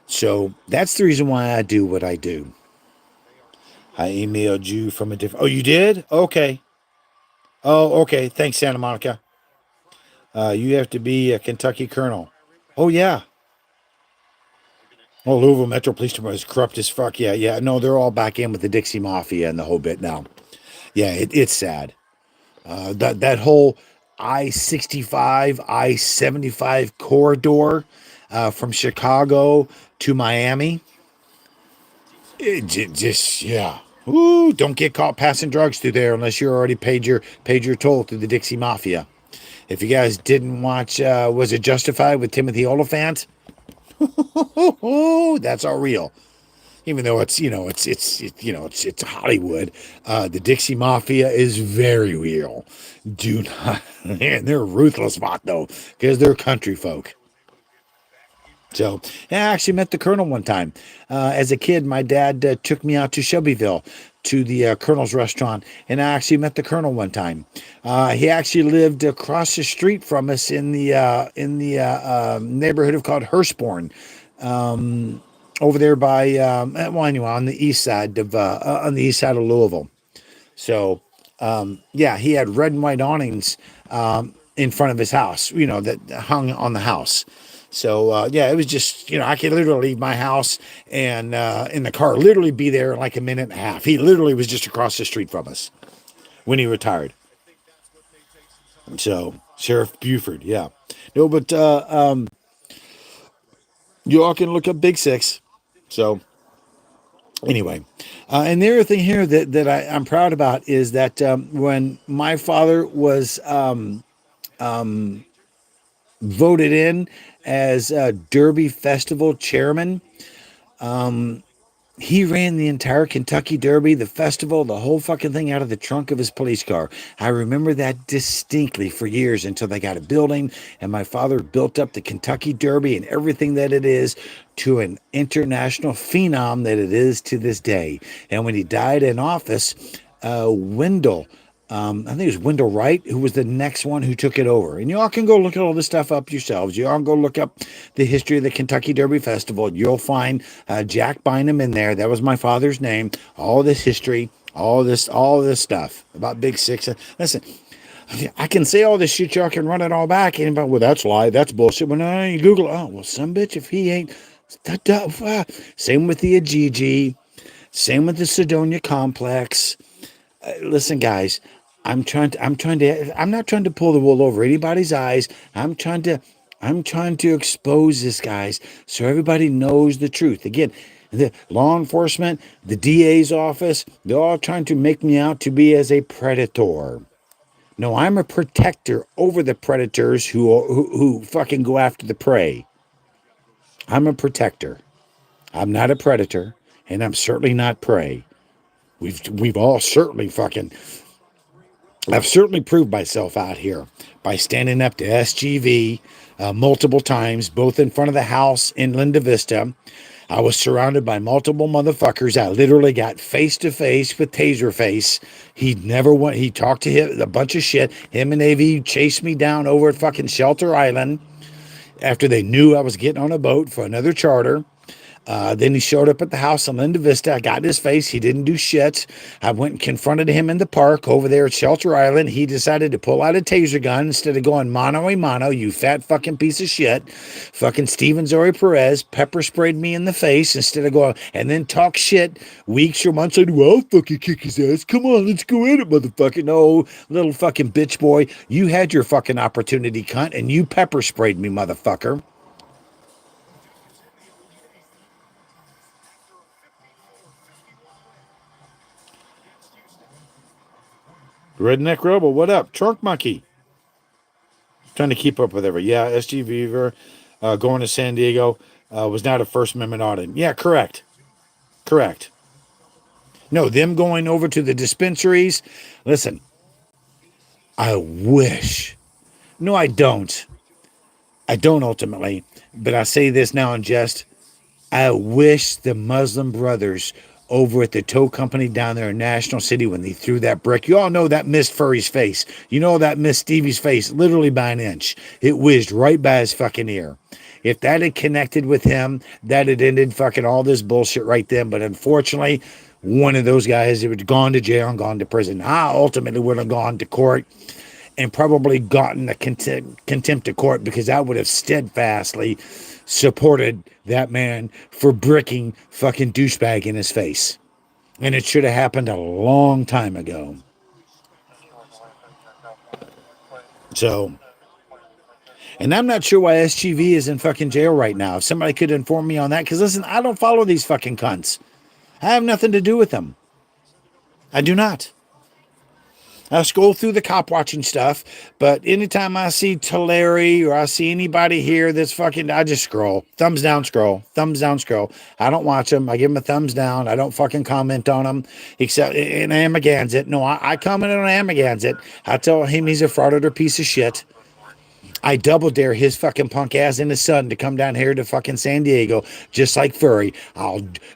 So that's the reason why I do what I do. I emailed you from a different... Oh, you did? Okay. Oh, okay. Thanks, Santa Monica. You have to be a Kentucky colonel. Oh, yeah. Oh, Louisville Metro Police Department is corrupt as fuck. Yeah, yeah. No, they're all back in with the Dixie Mafia and the whole bit now. Yeah, it's sad. That whole I-65, I-75 corridor from Chicago to Miami. Just, yeah. Ooh, don't get caught passing drugs through there unless you already paid your toll through the Dixie Mafia. If you guys didn't watch, was it Justified with Timothy Oliphant? That's all real. Even though it's it's Hollywood, the Dixie Mafia is very real. Do not, man, they're ruthless, though, because they're country folk. So I actually met the Colonel one time. As a kid, my dad took me out to Shelbyville to the Colonel's restaurant, and I actually met the Colonel one time. He actually lived across the street from us in the neighborhood called Hurstbourne, over there by well, anyway, on the east side of Louisville. So yeah, he had red and white awnings in front of his house, that hung on the house. So, yeah, it was just, I could literally leave my house and in the car, literally be there in like a minute and a half. He literally was just across the street from us when he retired. So, Sheriff Buford, yeah. No, but you all can look up Big Six. So, Anyway, and the other thing here that I'm proud about is that when my father was voted in as Derby Festival chairman, he ran the entire Kentucky Derby, the festival, the whole fucking thing out of the trunk of his police car. I remember that distinctly for years until they got a building and my father built up the Kentucky Derby and everything that it is to an international phenom that it is to this day. And when he died in office, Wendell, I think it was Wendell Wright, who was the next one who took it over. And you all can go look at all this stuff up yourselves. You all can go look up the history of the Kentucky Derby Festival. You'll find Jack Bynum in there. That was my father's name. All this history, all this stuff about Big Six. Listen, I can say all this shit. Y'all can run it all back. And about, well, that's lie. That's bullshit. When you Google, oh, well, some bitch, if he ain't. Same with the Ajiji. Same with the Sedonia Complex. Listen, guys, I'm not trying to pull the wool over anybody's eyes. I'm trying to expose this, guys, so everybody knows the truth. Again, the law enforcement, the DA's office, they're all trying to make me out to be as a predator. No, I'm a protector over the predators who fucking go after the prey. I'm a protector. I'm not a predator, and I'm certainly not prey. We've all certainly fucking I've certainly proved myself out here by standing up to SGV multiple times, both in front of the house in Linda Vista. I was surrounded by multiple motherfuckers. I literally got face to face with Taserface. He never went. He talked to him a bunch of shit. Him and AV chased me down over at fucking Shelter Island after they knew I was getting on a boat for another charter. Then he showed up at the house in Linda Vista. I got in his face. He didn't do shit. I went and confronted him in the park over there at Shelter Island. He decided to pull out a taser gun instead of going mano a mano, you fat fucking piece of shit. Fucking Steven Zori Perez pepper sprayed me in the face instead of going and then talk shit weeks or months later. Well, I'll fucking kick his ass. Come on, let's go in it, motherfucker. No, little fucking bitch boy. You had your fucking opportunity, cunt, and you pepper sprayed me, motherfucker. Redneck Rebel, what up? Trunk Monkey. Trying to keep up with everything. Yeah, SG Beaver going to San Diego was not a First Amendment audit. Yeah, correct. Correct. No, them going over to the dispensaries. Listen, I wish. No, I don't. I don't ultimately. But I say this now in jest. I wish the Muslim brothers over at the tow company down there in National City when they threw that brick. You all know that missed Furry's face. You know that missed Stevie's face literally by an inch. It whizzed right by his fucking ear. If that had connected with him, that had ended fucking all this bullshit right then. But unfortunately, one of those guys would have gone to jail and gone to prison. I ultimately would have gone to court and probably gotten a contempt of court because I would have steadfastly supported that man for bricking fucking douchebag in his face. And it should have happened a long time ago. So, and I'm not sure why SGV is in fucking jail right now. If somebody could inform me on that, because listen, I don't follow these fucking cunts. I have nothing to do with them. I do not. I scroll through the cop watching stuff, but anytime I see Tulare or I see anybody here that's fucking, I just scroll. Thumbs down, scroll. Thumbs down, scroll. I don't watch them. I give them a thumbs down. I don't fucking comment on them, except in Amagansett. No, I commented on Amagansett. I tell him he's a fraudulent piece of shit. I double dare his fucking punk ass and his son to come down here to fucking San Diego, just like Furry.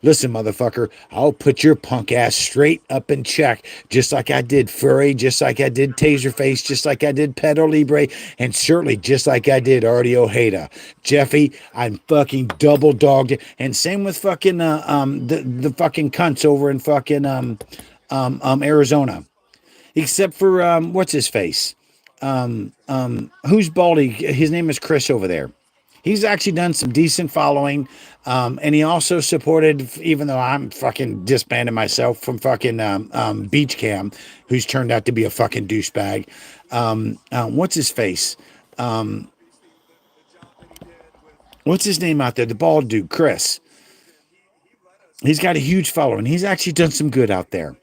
Listen, motherfucker, I'll put your punk ass straight up in check, just like I did Furry, just like I did Taserface, just like I did Pedo Libre, and certainly just like I did Artie Ojeda. Jeffy, I'm fucking double dogged it. And same with fucking the fucking cunts over in fucking Arizona. Except for what's his face? Who's baldy? His name is Chris over there. He's actually done some decent following. And he also supported, even though I'm fucking disbanded myself from fucking Beach Cam, who's turned out to be a fucking douchebag. What's his face? What's his name out there? The bald dude, Chris. He's got a huge following. He's actually done some good out there.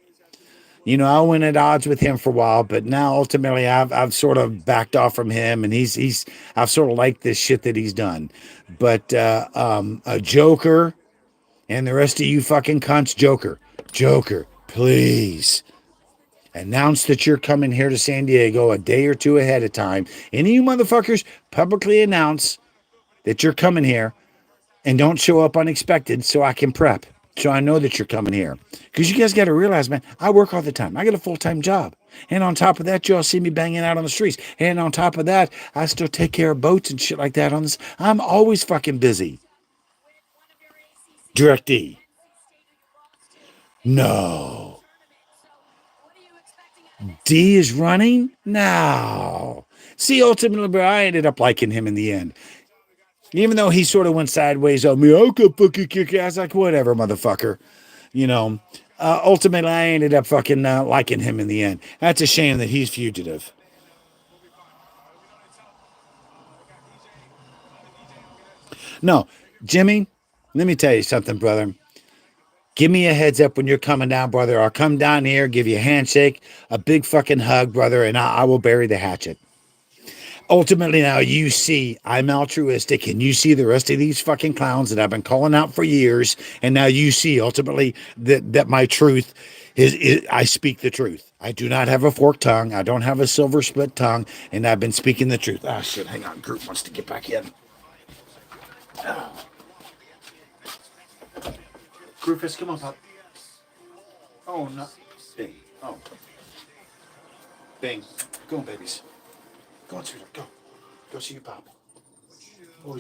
You know, I went at odds with him for a while, but now ultimately I've sort of backed off from him, and he's I've sort of liked this shit that he's done. But a Joker and the rest of you fucking cunts, Joker, please announce that you're coming here to San Diego a day or two ahead of time. Any of you motherfuckers publicly announce that you're coming here and don't show up unexpected so I can prep. So I know that you're coming here. Because you guys got to realize, man, I work all the time. I got a full-time job. And on top of that, y'all see me banging out on the streets. And on top of that, I still take care of boats and shit like that on this. I'm always fucking busy. Direct D. No. D is running? No. See, ultimately, bro, I ended up liking him in the end. Even though he sort of went sideways on me, I could fucking kick ass. Like, whatever, motherfucker. You know, ultimately, I ended up fucking liking him in the end. That's a shame that he's fugitive. No, Jimmy, let me tell you something, brother. Give me a heads up when you're coming down, brother. I'll come down here, give you a handshake, a big fucking hug, brother, and I will bury the hatchet. Ultimately, now you see I'm altruistic, and you see the rest of these fucking clowns that I've been calling out for years, and now you see ultimately that my truth is I speak the truth. I do not have a forked tongue. I don't have a silver split tongue, and I've been speaking the truth. Ah, shit, hang on. Group wants to get back in. Groupus, come on, pup. Oh, no. Bing. Oh. Bing. Go on, babies. Go on, sweetheart. Go. Go see your pop. Oh,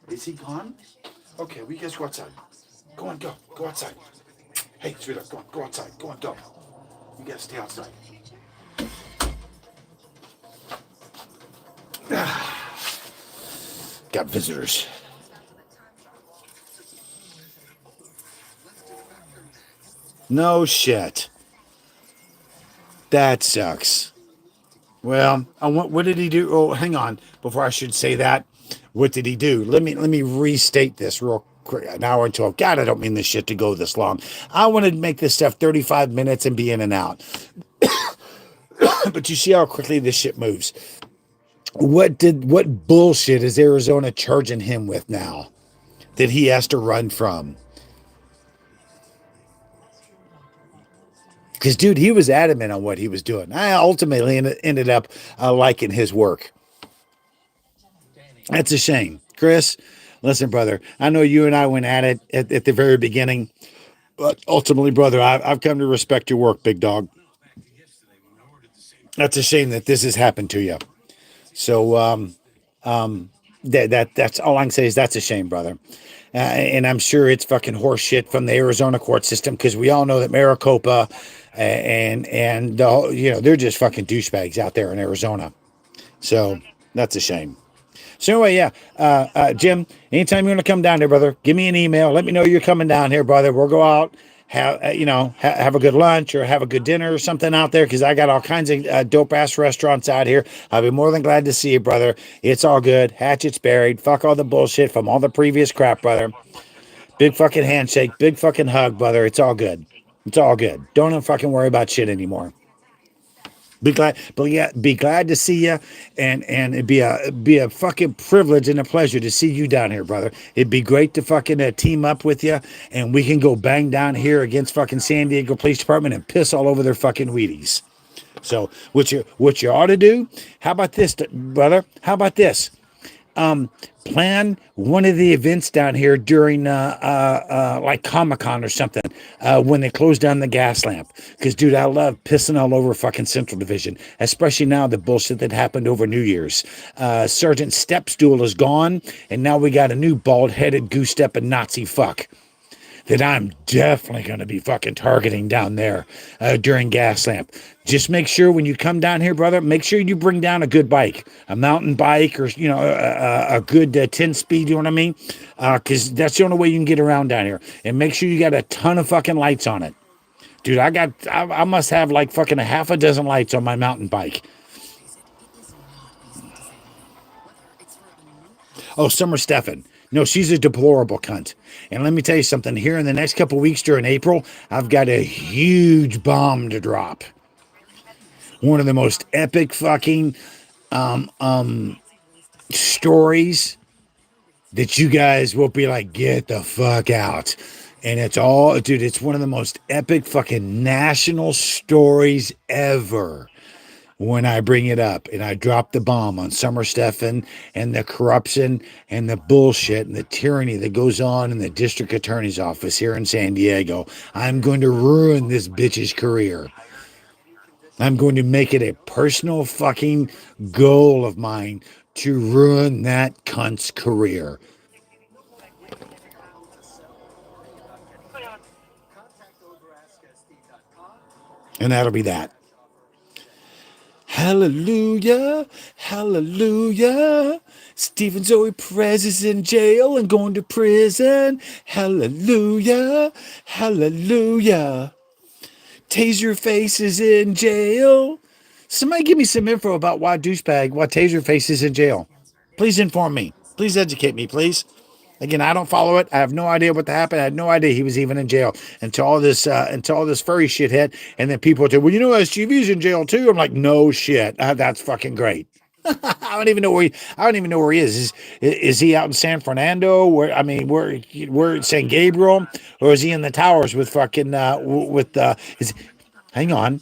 is he gone? Okay, we guys go outside. Go on, go. Go outside. Hey, sweetheart, go on. Go outside. Go on, go. You gotta stay outside. Got visitors. No shit. That sucks. Well, what did he do? Oh, hang on. Before I should say that, what did he do? Let me restate this real quick. An hour and 12. God, I don't mean this shit to go this long. I wanted to make this stuff 35 minutes and be in and out. But you see how quickly this shit moves. What bullshit is Arizona charging him with now that he has to run from? Because, dude, he was adamant on what he was doing. I ultimately ended up liking his work. That's a shame. Chris, listen, brother, I know you and I went at it at the very beginning, but ultimately, brother, I've come to respect your work, big dog. That's a shame that this has happened to you. So that's all I can say is that's a shame, brother. And I'm sure it's fucking horse shit from the Arizona court system, because we all know that Maricopa and they're just fucking douchebags out there in Arizona. So that's a shame. So anyway, yeah, Jim, anytime you want to come down here, brother, give me an email. Let me know you're coming down here, brother. We'll go out, have a good lunch or have a good dinner or something out there, because I got all kinds of dope ass restaurants out here. I'll be more than glad to see you, brother. It's all good. Hatchet's buried. Fuck all the bullshit from all the previous crap, brother. Big fucking handshake, big fucking hug, brother. It's all good. It's all good. Don't even fucking worry about shit anymore. Be glad to see you, and it'd be a fucking privilege and a pleasure to see you down here, brother. It'd be great to fucking team up with you, and we can go bang down here against fucking San Diego Police Department and piss all over their fucking Wheaties. So what you ought to do? How about this, brother? How about this? Plan one of the events down here during like Comic-Con or something, when they close down the gas lamp. Because, dude, I love pissing all over fucking Central Division, especially now the bullshit that happened over New Year's. Sergeant Stepstool is gone, and now we got a new bald-headed, goose-stepping Nazi fuck that I'm definitely going to be fucking targeting down there during gas lamp. Just make sure when you come down here, brother, make sure you bring down a good bike, a mountain bike, or, a good 10-speed, you know what I mean? Because that's the only way you can get around down here. And make sure you got a ton of fucking lights on it. Dude, I must have like fucking a half a dozen lights on my mountain bike. Oh, Summer Stefan. No, she's a deplorable cunt. And let me tell you something. Here in the next couple weeks during April, I've got a huge bomb to drop. One of the most epic fucking stories that you guys will be like, get the fuck out. And it's all, dude, it's one of the most epic fucking national stories ever. When I bring it up and I drop the bomb on Summer Stephan and the corruption and the bullshit and the tyranny that goes on in the district attorney's office here in San Diego, I'm going to ruin this bitch's career. I'm going to make it a personal fucking goal of mine to ruin that cunt's career. And that'll be that. Hallelujah, hallelujah. Stephen Zoe Perez is in jail and going to prison. Hallelujah, hallelujah. Taserface is in jail. Somebody give me some info about why Taserface is in jail. Please inform me. Please educate me, please. Again, I don't follow it. I have no idea what happened. I had no idea he was even in jail until all this furry shit hit. And then people would say, well, SGV's in jail too. I'm like, no shit. That's fucking great. I don't even know where he is. Is he out in San Fernando? Where San Gabriel, or is he in the towers with fucking hang on.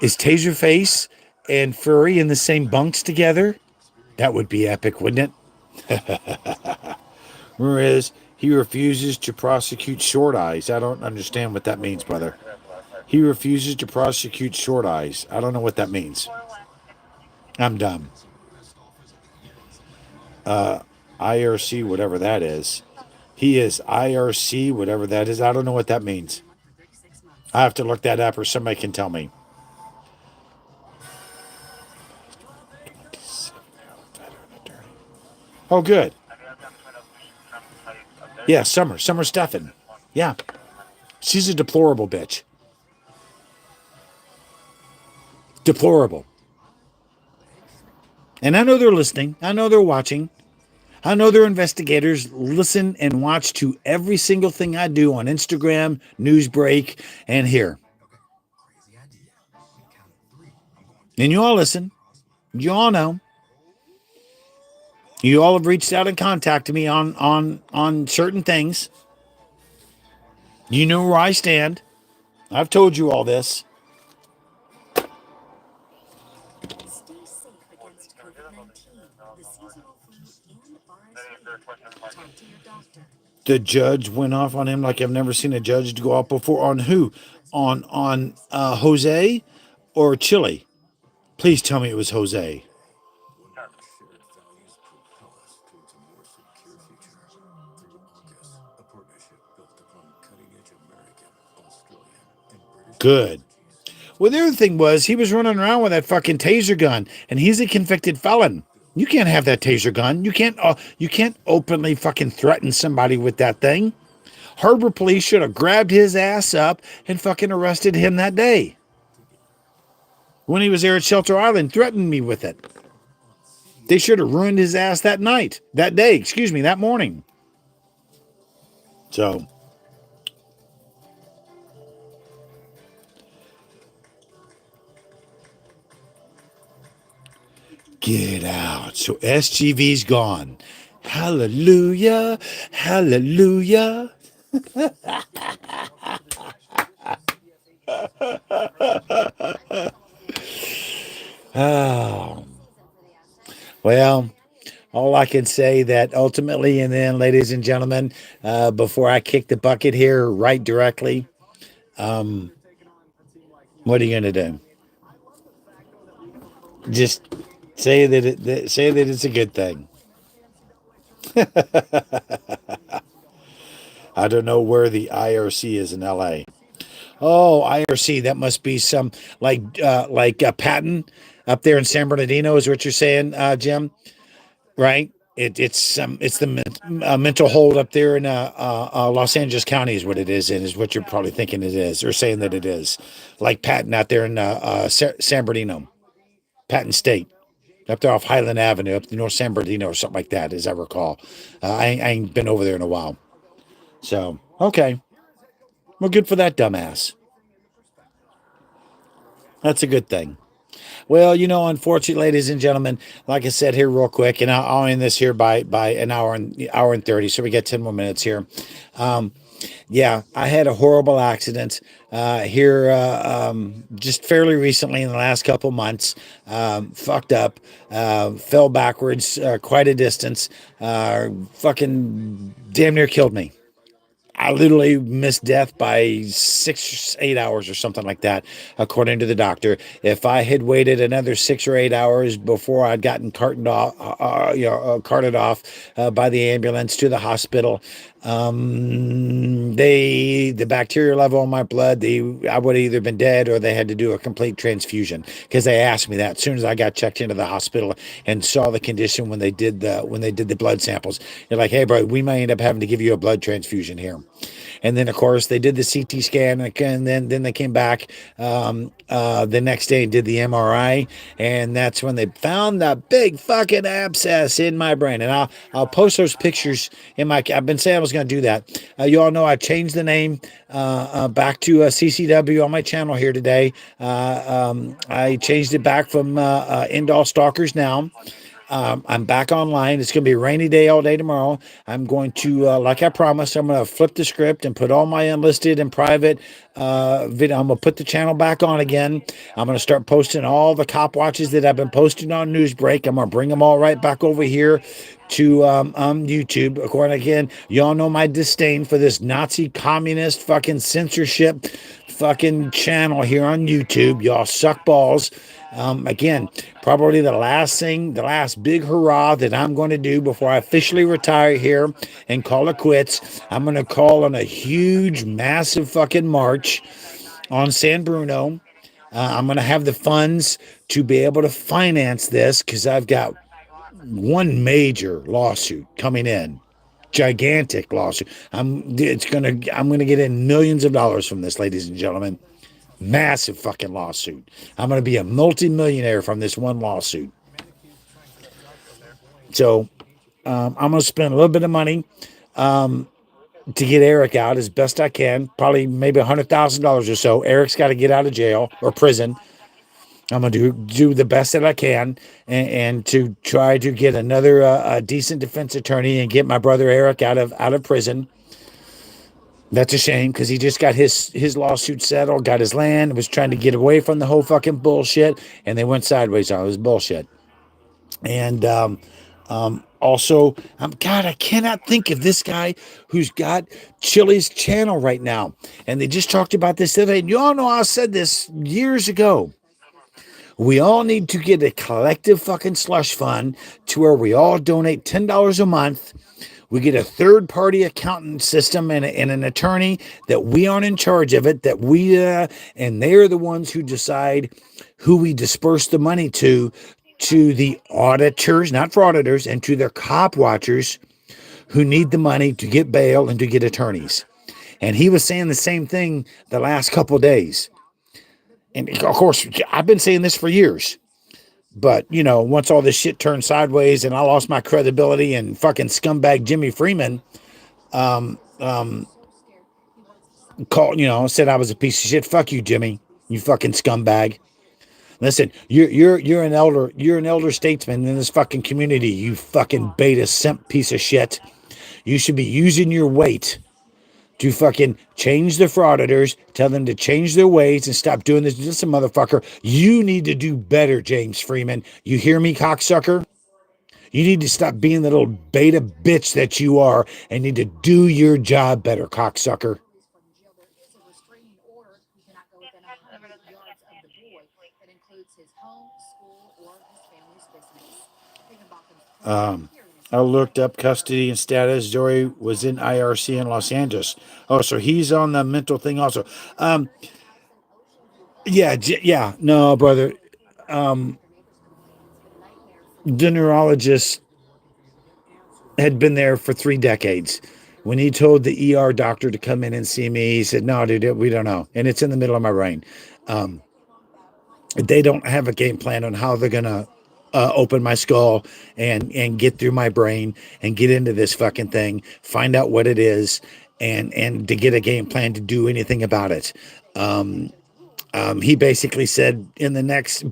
Is Taserface and Furry in the same bunks together? That would be epic, wouldn't it? Whereas he refuses to prosecute Short Eyes. I don't understand what that means, brother. He refuses to prosecute Short Eyes. I don't know what that means. I'm dumb. IRC, whatever that is. He is IRC, whatever that is. I don't know what that means. I have to look that up or somebody can tell me. Oh, good. Yeah, Summer Stephan. Yeah. She's a deplorable bitch. Deplorable. And I know they're listening. I know they're watching. I know they're investigators. Listen and watch to every single thing I do on Instagram, Newsbreak, and here. And you all listen. You all know. You all have reached out and contacted me on certain things. You know where I stand. I've told you all this. Stay safe against COVID-19. The seasonal flu and RSV. Talk to your doctor. The judge went off on him like I've never seen a judge go off before. On who? On Jose or Chile? Please tell me it was Jose. Good. Well, the other thing was he was running around with that fucking taser gun, and he's a convicted felon. You can't have that taser gun. You can't openly fucking threaten somebody with that thing. Harbor Police should have grabbed his ass up and fucking arrested him that day. When he was there at Shelter Island, threatened me with it. They should have ruined his ass that morning. So. Get out. So SGV's gone. Hallelujah. Hallelujah. Oh. Well, all I can say that ultimately, and then, ladies and gentlemen, before I kick the bucket here right directly, what are you going to do? Just say that it's a good thing. I don't know where the IRC is in LA. Oh, IRC, that must be some like Patton up there in San Bernardino, is what you're saying, Jim, right? It's the mental hold up there in Los Angeles County is what it is, and is what you're probably thinking it is, or saying that it is, like Patton out there in San Bernardino, Patton State. up there off Highland Avenue, up to North San Bernardino or something like that, as I recall. I ain't been over there in a while. So, okay. Well, good for that dumbass. That's a good thing. Well, unfortunately, ladies and gentlemen, like I said here, real quick, and I'll end this here by an hour and 30, so we get 10 more minutes here. Yeah, I had a horrible accident here just fairly recently in the last couple months. Fucked up, fell backwards quite a distance, fucking damn near killed me. I literally missed death by 6 8 hours or something like that, according to the doctor. If I had waited another 6 or 8 hours before I'd gotten carted off by the ambulance to the hospital, the bacteria level in my blood, I would have either been dead or they had to do a complete transfusion, because they asked me that as soon as I got checked into the hospital and saw the condition when they did the blood samples. They're like, "Hey, bro, we may end up having to give you a blood transfusion here." And then, of course, they did the CT scan, and then they came back the next day and did the MRI, and that's when they found that big fucking abscess in my brain. And I'll post those pictures in my. I've been saying I was going to do that. You all know I changed the name back to CCW on my channel here today. I changed it back from End All Stalkers now. I'm back online. It's going to be a rainy day all day tomorrow. I'm going to, like I promised, I'm going to flip the script and put all my unlisted and private video. I'm going to put the channel back on again. I'm going to start posting all the cop watches that I've been posting on Newsbreak. I'm going to bring them all right back over here to YouTube. According again, y'all know my disdain for this Nazi communist fucking censorship fucking channel here on YouTube. Y'all suck balls. Again, probably the last big hurrah that I'm going to do before I officially retire here and call it quits. I'm going to call on a huge, massive fucking march on San Bruno. I'm going to have the funds to be able to finance this, because I've got one major lawsuit coming in. Gigantic lawsuit. I'm going to get in millions of dollars from this, ladies and gentlemen. Massive fucking lawsuit. I'm going to be a multi-millionaire from this one lawsuit. So I'm going to spend a little bit of money to get Eric out as best I can. Probably maybe $100,000 or so. Eric's got to get out of jail or prison. I'm going to do the best that I can and to try to get another decent defense attorney and get my brother Eric out of prison. That's a shame, because he just got his lawsuit settled, got his land, was trying to get away from the whole fucking bullshit, and they went sideways on it. It was bullshit. And also, God, I cannot think of this guy who's got Chili's channel right now. And they just talked about this the other day. And you all know I said this years ago. We all need to get a collective fucking slush fund to where we all donate $10 a month. We get a third-party accountant system and an attorney that we aren't in charge of it, that and they're the ones who decide who we disperse the money to the auditors, not frauditors, and to their cop watchers who need the money to get bail and to get attorneys. And he was saying the same thing the last couple of days. And of course, I've been saying this for years. But, once all this shit turned sideways and I lost my credibility, and fucking scumbag Jimmy Freeman said I was a piece of shit. Fuck you, Jimmy. You fucking scumbag. Listen, you're an elder statesman in this fucking community, you fucking beta simp piece of shit. You should be using your weight to fucking change the frauditors, tell them to change their ways and stop doing this. Listen, motherfucker, you need to do better, James Freeman. You hear me, cocksucker? You need to stop being the little beta bitch that you are and need to do your job better, cocksucker. I looked up custody and status. Zoe was in IRC in Los Angeles. Oh, so he's on the mental thing also. Yeah. No, brother. The neurologist had been there for 3 decades. When he told the ER doctor to come in and see me, he said, "No, dude, we don't know." And it's in the middle of my brain. They don't have a game plan on how they're going to open my skull and get through my brain and get into this fucking thing, find out what it is, and to get a game plan to do anything about it. He basically said in the next,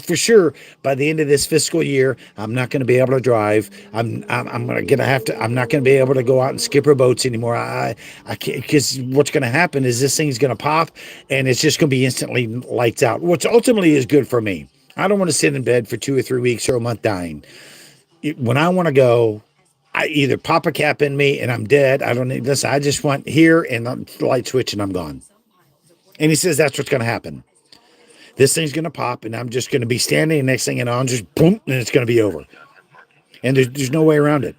for sure, by the end of this fiscal year, I'm not going to be able to drive. I'm gonna have to. I'm not going to be able to go out and skipper boats anymore. I can't, because what's going to happen is this thing's going to pop, and it's just going to be instantly lights out, which ultimately is good for me. I don't want to sit in bed for 2 or 3 weeks or a month dying. When I want to go, I either pop a cap in me and I'm dead. I don't need this. I just want here and the light switch and I'm gone. And he says that's what's going to happen. This thing's going to pop and I'm just going to be standing. And next thing you know, I'm just boom, and it's going to be over. And there's no way around it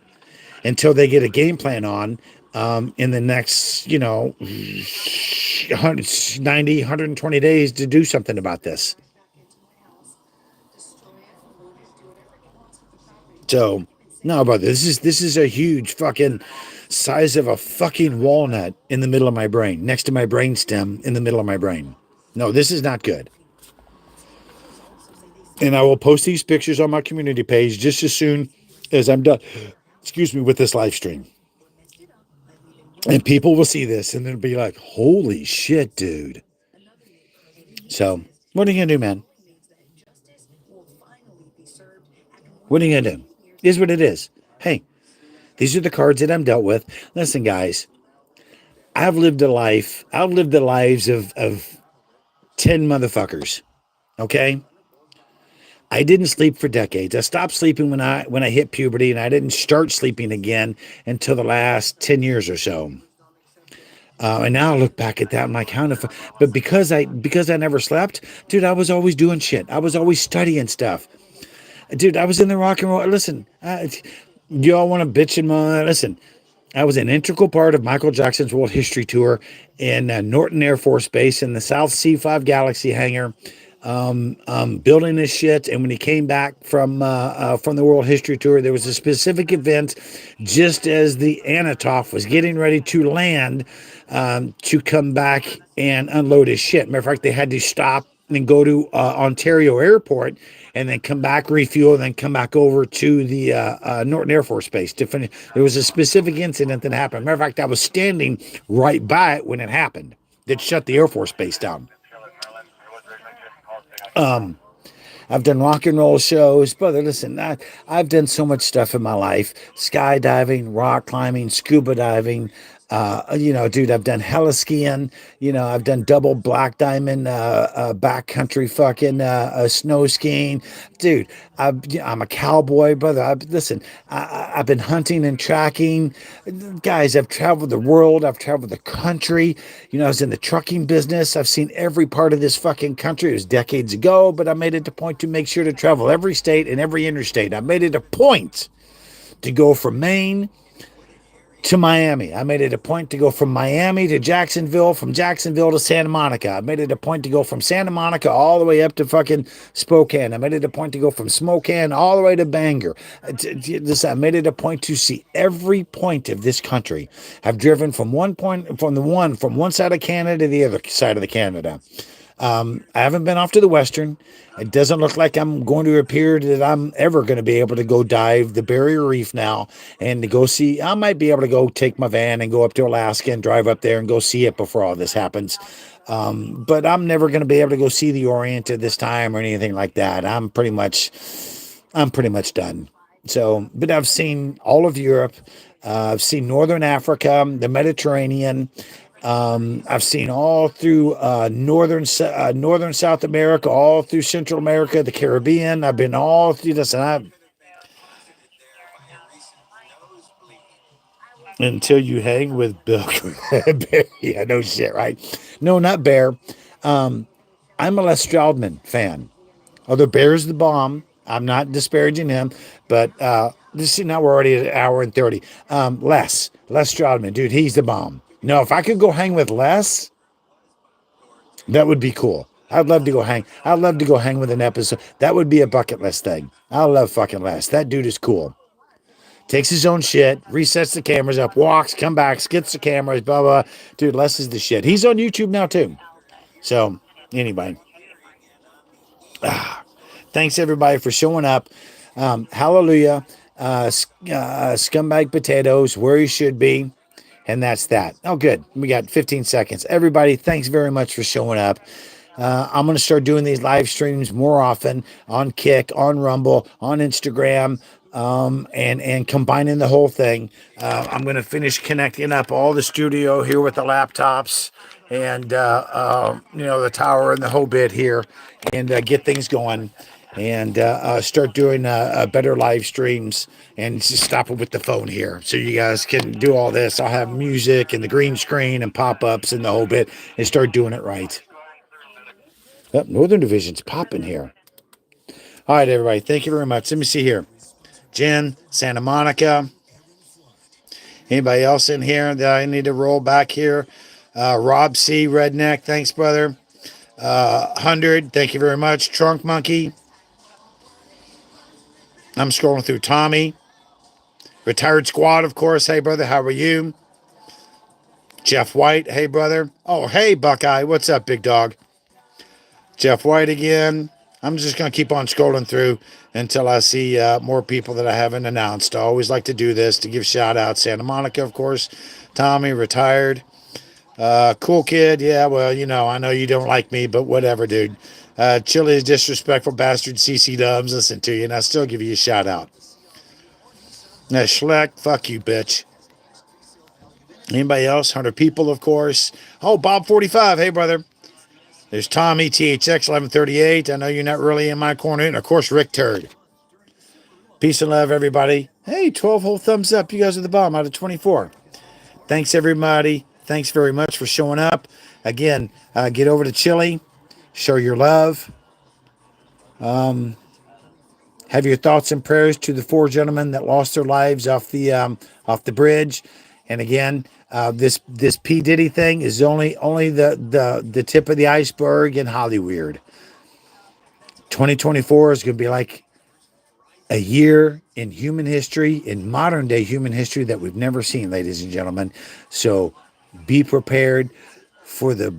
until they get a game plan on in the next, 90, 120 days to do something about this. So, no, brother, this is a huge fucking size of a fucking walnut in the middle of my brain, next to my brain stem in the middle of my brain. No, this is not good. And I will post these pictures on my community page just as soon as I'm done, with this live stream. And people will see this and they'll be like, holy shit, dude. So, what are you going to do, man? What are you going to do? It is what it is. Hey, these are the cards that I'm dealt with. Listen, guys, I've lived a life. I've lived the lives of 10 motherfuckers. Okay? I didn't sleep for decades. I stopped sleeping when I hit puberty, and I didn't start sleeping again until the last 10 years or so. And now I look back at that, I'm like, how the fuck? But because I never slept, dude, I was always doing shit. I was always studying stuff. Dude, I was in the rock and roll. Listen, you all want to bitch and moan? Listen, I was an integral part of Michael Jackson's World History Tour in Norton Air Force Base in the South C5 Galaxy hangar, building this shit. And when he came back from the World History Tour, there was a specific event just as the Antonov was getting ready to land to come back and unload his shit. Matter of fact, they had to stop and go to Ontario Airport and then come back, refuel, and then come back over to the Norton Air Force Base to finish. There was a specific incident that happened. Matter of fact, I was standing right by it when it happened. That shut the Air Force Base down. I've done rock and roll shows. Brother, listen, I've done so much stuff in my life. Skydiving, rock climbing, scuba diving. Dude, I've done heliskiing. I've done double black diamond backcountry fucking snow skiing. Dude, I'm a cowboy, brother. I've been hunting and tracking. Guys, I've traveled the world. I've traveled the country. I was in the trucking business. I've seen every part of this fucking country. It was decades ago, but I made it a point to make sure to travel every state and every interstate. I made it a point to go from Maine to Miami. I made it a point to go from Miami to Jacksonville, from Jacksonville to Santa Monica. I made it a point to go from Santa Monica all the way up to fucking Spokane. I made it a point to go from Spokane all the way to Bangor. I made it a point to see every point of this country. I've driven from one side of Canada to the other side of the Canada. I haven't been off to the Western. It doesn't look like I'm going to appear that I'm ever going to be able to go dive the Barrier Reef now and to go see. I might be able to go take my van and go up to Alaska and drive up there and go see it before all this happens. But I'm never going to be able to go see the Orient at this time or anything like that. I'm pretty much done. So, but I've seen all of Europe. I've seen Northern Africa, the Mediterranean. I've seen all through northern South America, all through Central America, the Caribbean. I've been all through this, and until you hang with Bill. Bear, yeah, no shit, right? No, not Bear. I'm a Les Stroudman fan. Although Bear's the bomb, I'm not disparaging him, but now we're already at an hour and 30. Les Stroudman, dude, he's the bomb. No, if I could go hang with Les, that would be cool. I'd love to go hang. I'd love to go hang with an episode. That would be a bucket list thing. I love fucking Les. That dude is cool. Takes his own shit, resets the cameras up, walks, come back, gets the cameras, blah, blah. Dude, Les is the shit. He's on YouTube now, too. So, anyway. Thanks everybody for showing up. Hallelujah. Scumbag potatoes where you should be. And that's that. Oh, good. We got 15 seconds. Everybody, thanks very much for showing up. I'm going to start doing these live streams more often on Kick, on Rumble, on Instagram, and combining the whole thing. I'm going to finish connecting up all the studio here with the laptops and the tower and the whole bit here, and get things going. And start doing better live streams and just stop it with the phone here so you guys can do all this. I'll have music and the green screen and pop-ups and the whole bit and start doing it right. Oh, Northern Division's popping here. All right, everybody. Thank you very much. Let me see here. Jen, Santa Monica. Anybody else in here that I need to roll back here? Rob C. Redneck. Thanks, brother. 100. Thank you very much. Trunk Monkey. I'm scrolling through Tommy. Retired Squad, of course. Hey, brother. How are you? Jeff White. Hey, brother. Oh, hey, Buckeye. What's up, big dog? Jeff White again. I'm just going to keep on scrolling through until I see more people that I haven't announced. I always like to do this to give shout outs. Santa Monica, of course. Tommy, retired. Cool kid. Yeah, well, I know you don't like me, but whatever, dude. Chili is disrespectful bastard. CC Dubs, listen to you, and I still give you a shout out. Now, Schleck, fuck you, bitch. Anybody else? 100 people, of course. Oh, Bob 45. Hey, brother. There's Tommy, THX 1138. I know you're not really in my corner. And, of course, Rick Turd. Peace and love, everybody. Hey, 12 whole thumbs up. You guys are the bomb out of 24. Thanks, everybody. Thanks very much for showing up. Again, get over to Chile. Show your love. Have your thoughts and prayers to the 4 gentlemen that lost their lives off the bridge. And again, this P. Diddy thing is only the tip of the iceberg in Hollywood. 2024 is going to be like a year in human history, in modern day human history that we've never seen, ladies and gentlemen. So be prepared for the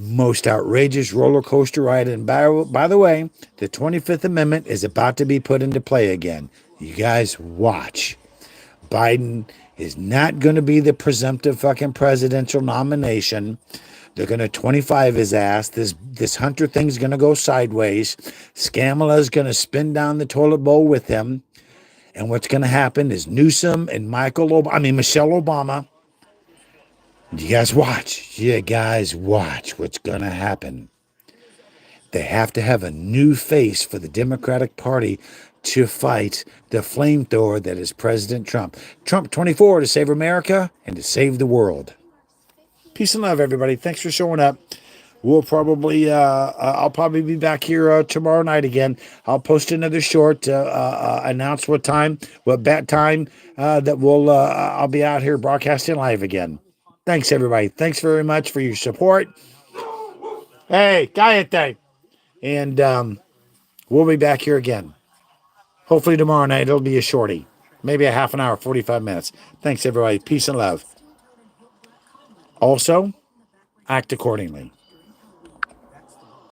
most outrageous roller coaster ride. And by the way, the 25th Amendment is about to be put into play again. You guys watch. Biden is not going to be the presumptive fucking presidential nomination. They're going to 25 his ass. This Hunter thing's going to go sideways. Scamala's going to spin down the toilet bowl with him. And what's going to happen is Newsom and Michelle Obama. You guys watch. You guys watch what's going to happen. They have to have a new face for the Democratic Party to fight the flamethrower that is President Trump. Trump 24 to save America and to save the world. Peace and love, everybody. Thanks for showing up. We'll probably, I'll probably be back here tomorrow night again. I'll post another short, announce what time, what bat time that I'll be out here broadcasting live again. Thanks, everybody. Thanks very much for your support. Hey, cállate. And we'll be back here again. Hopefully tomorrow night it'll be a shorty. Maybe a half an hour, 45 minutes. Thanks, everybody. Peace and love. Also, act accordingly.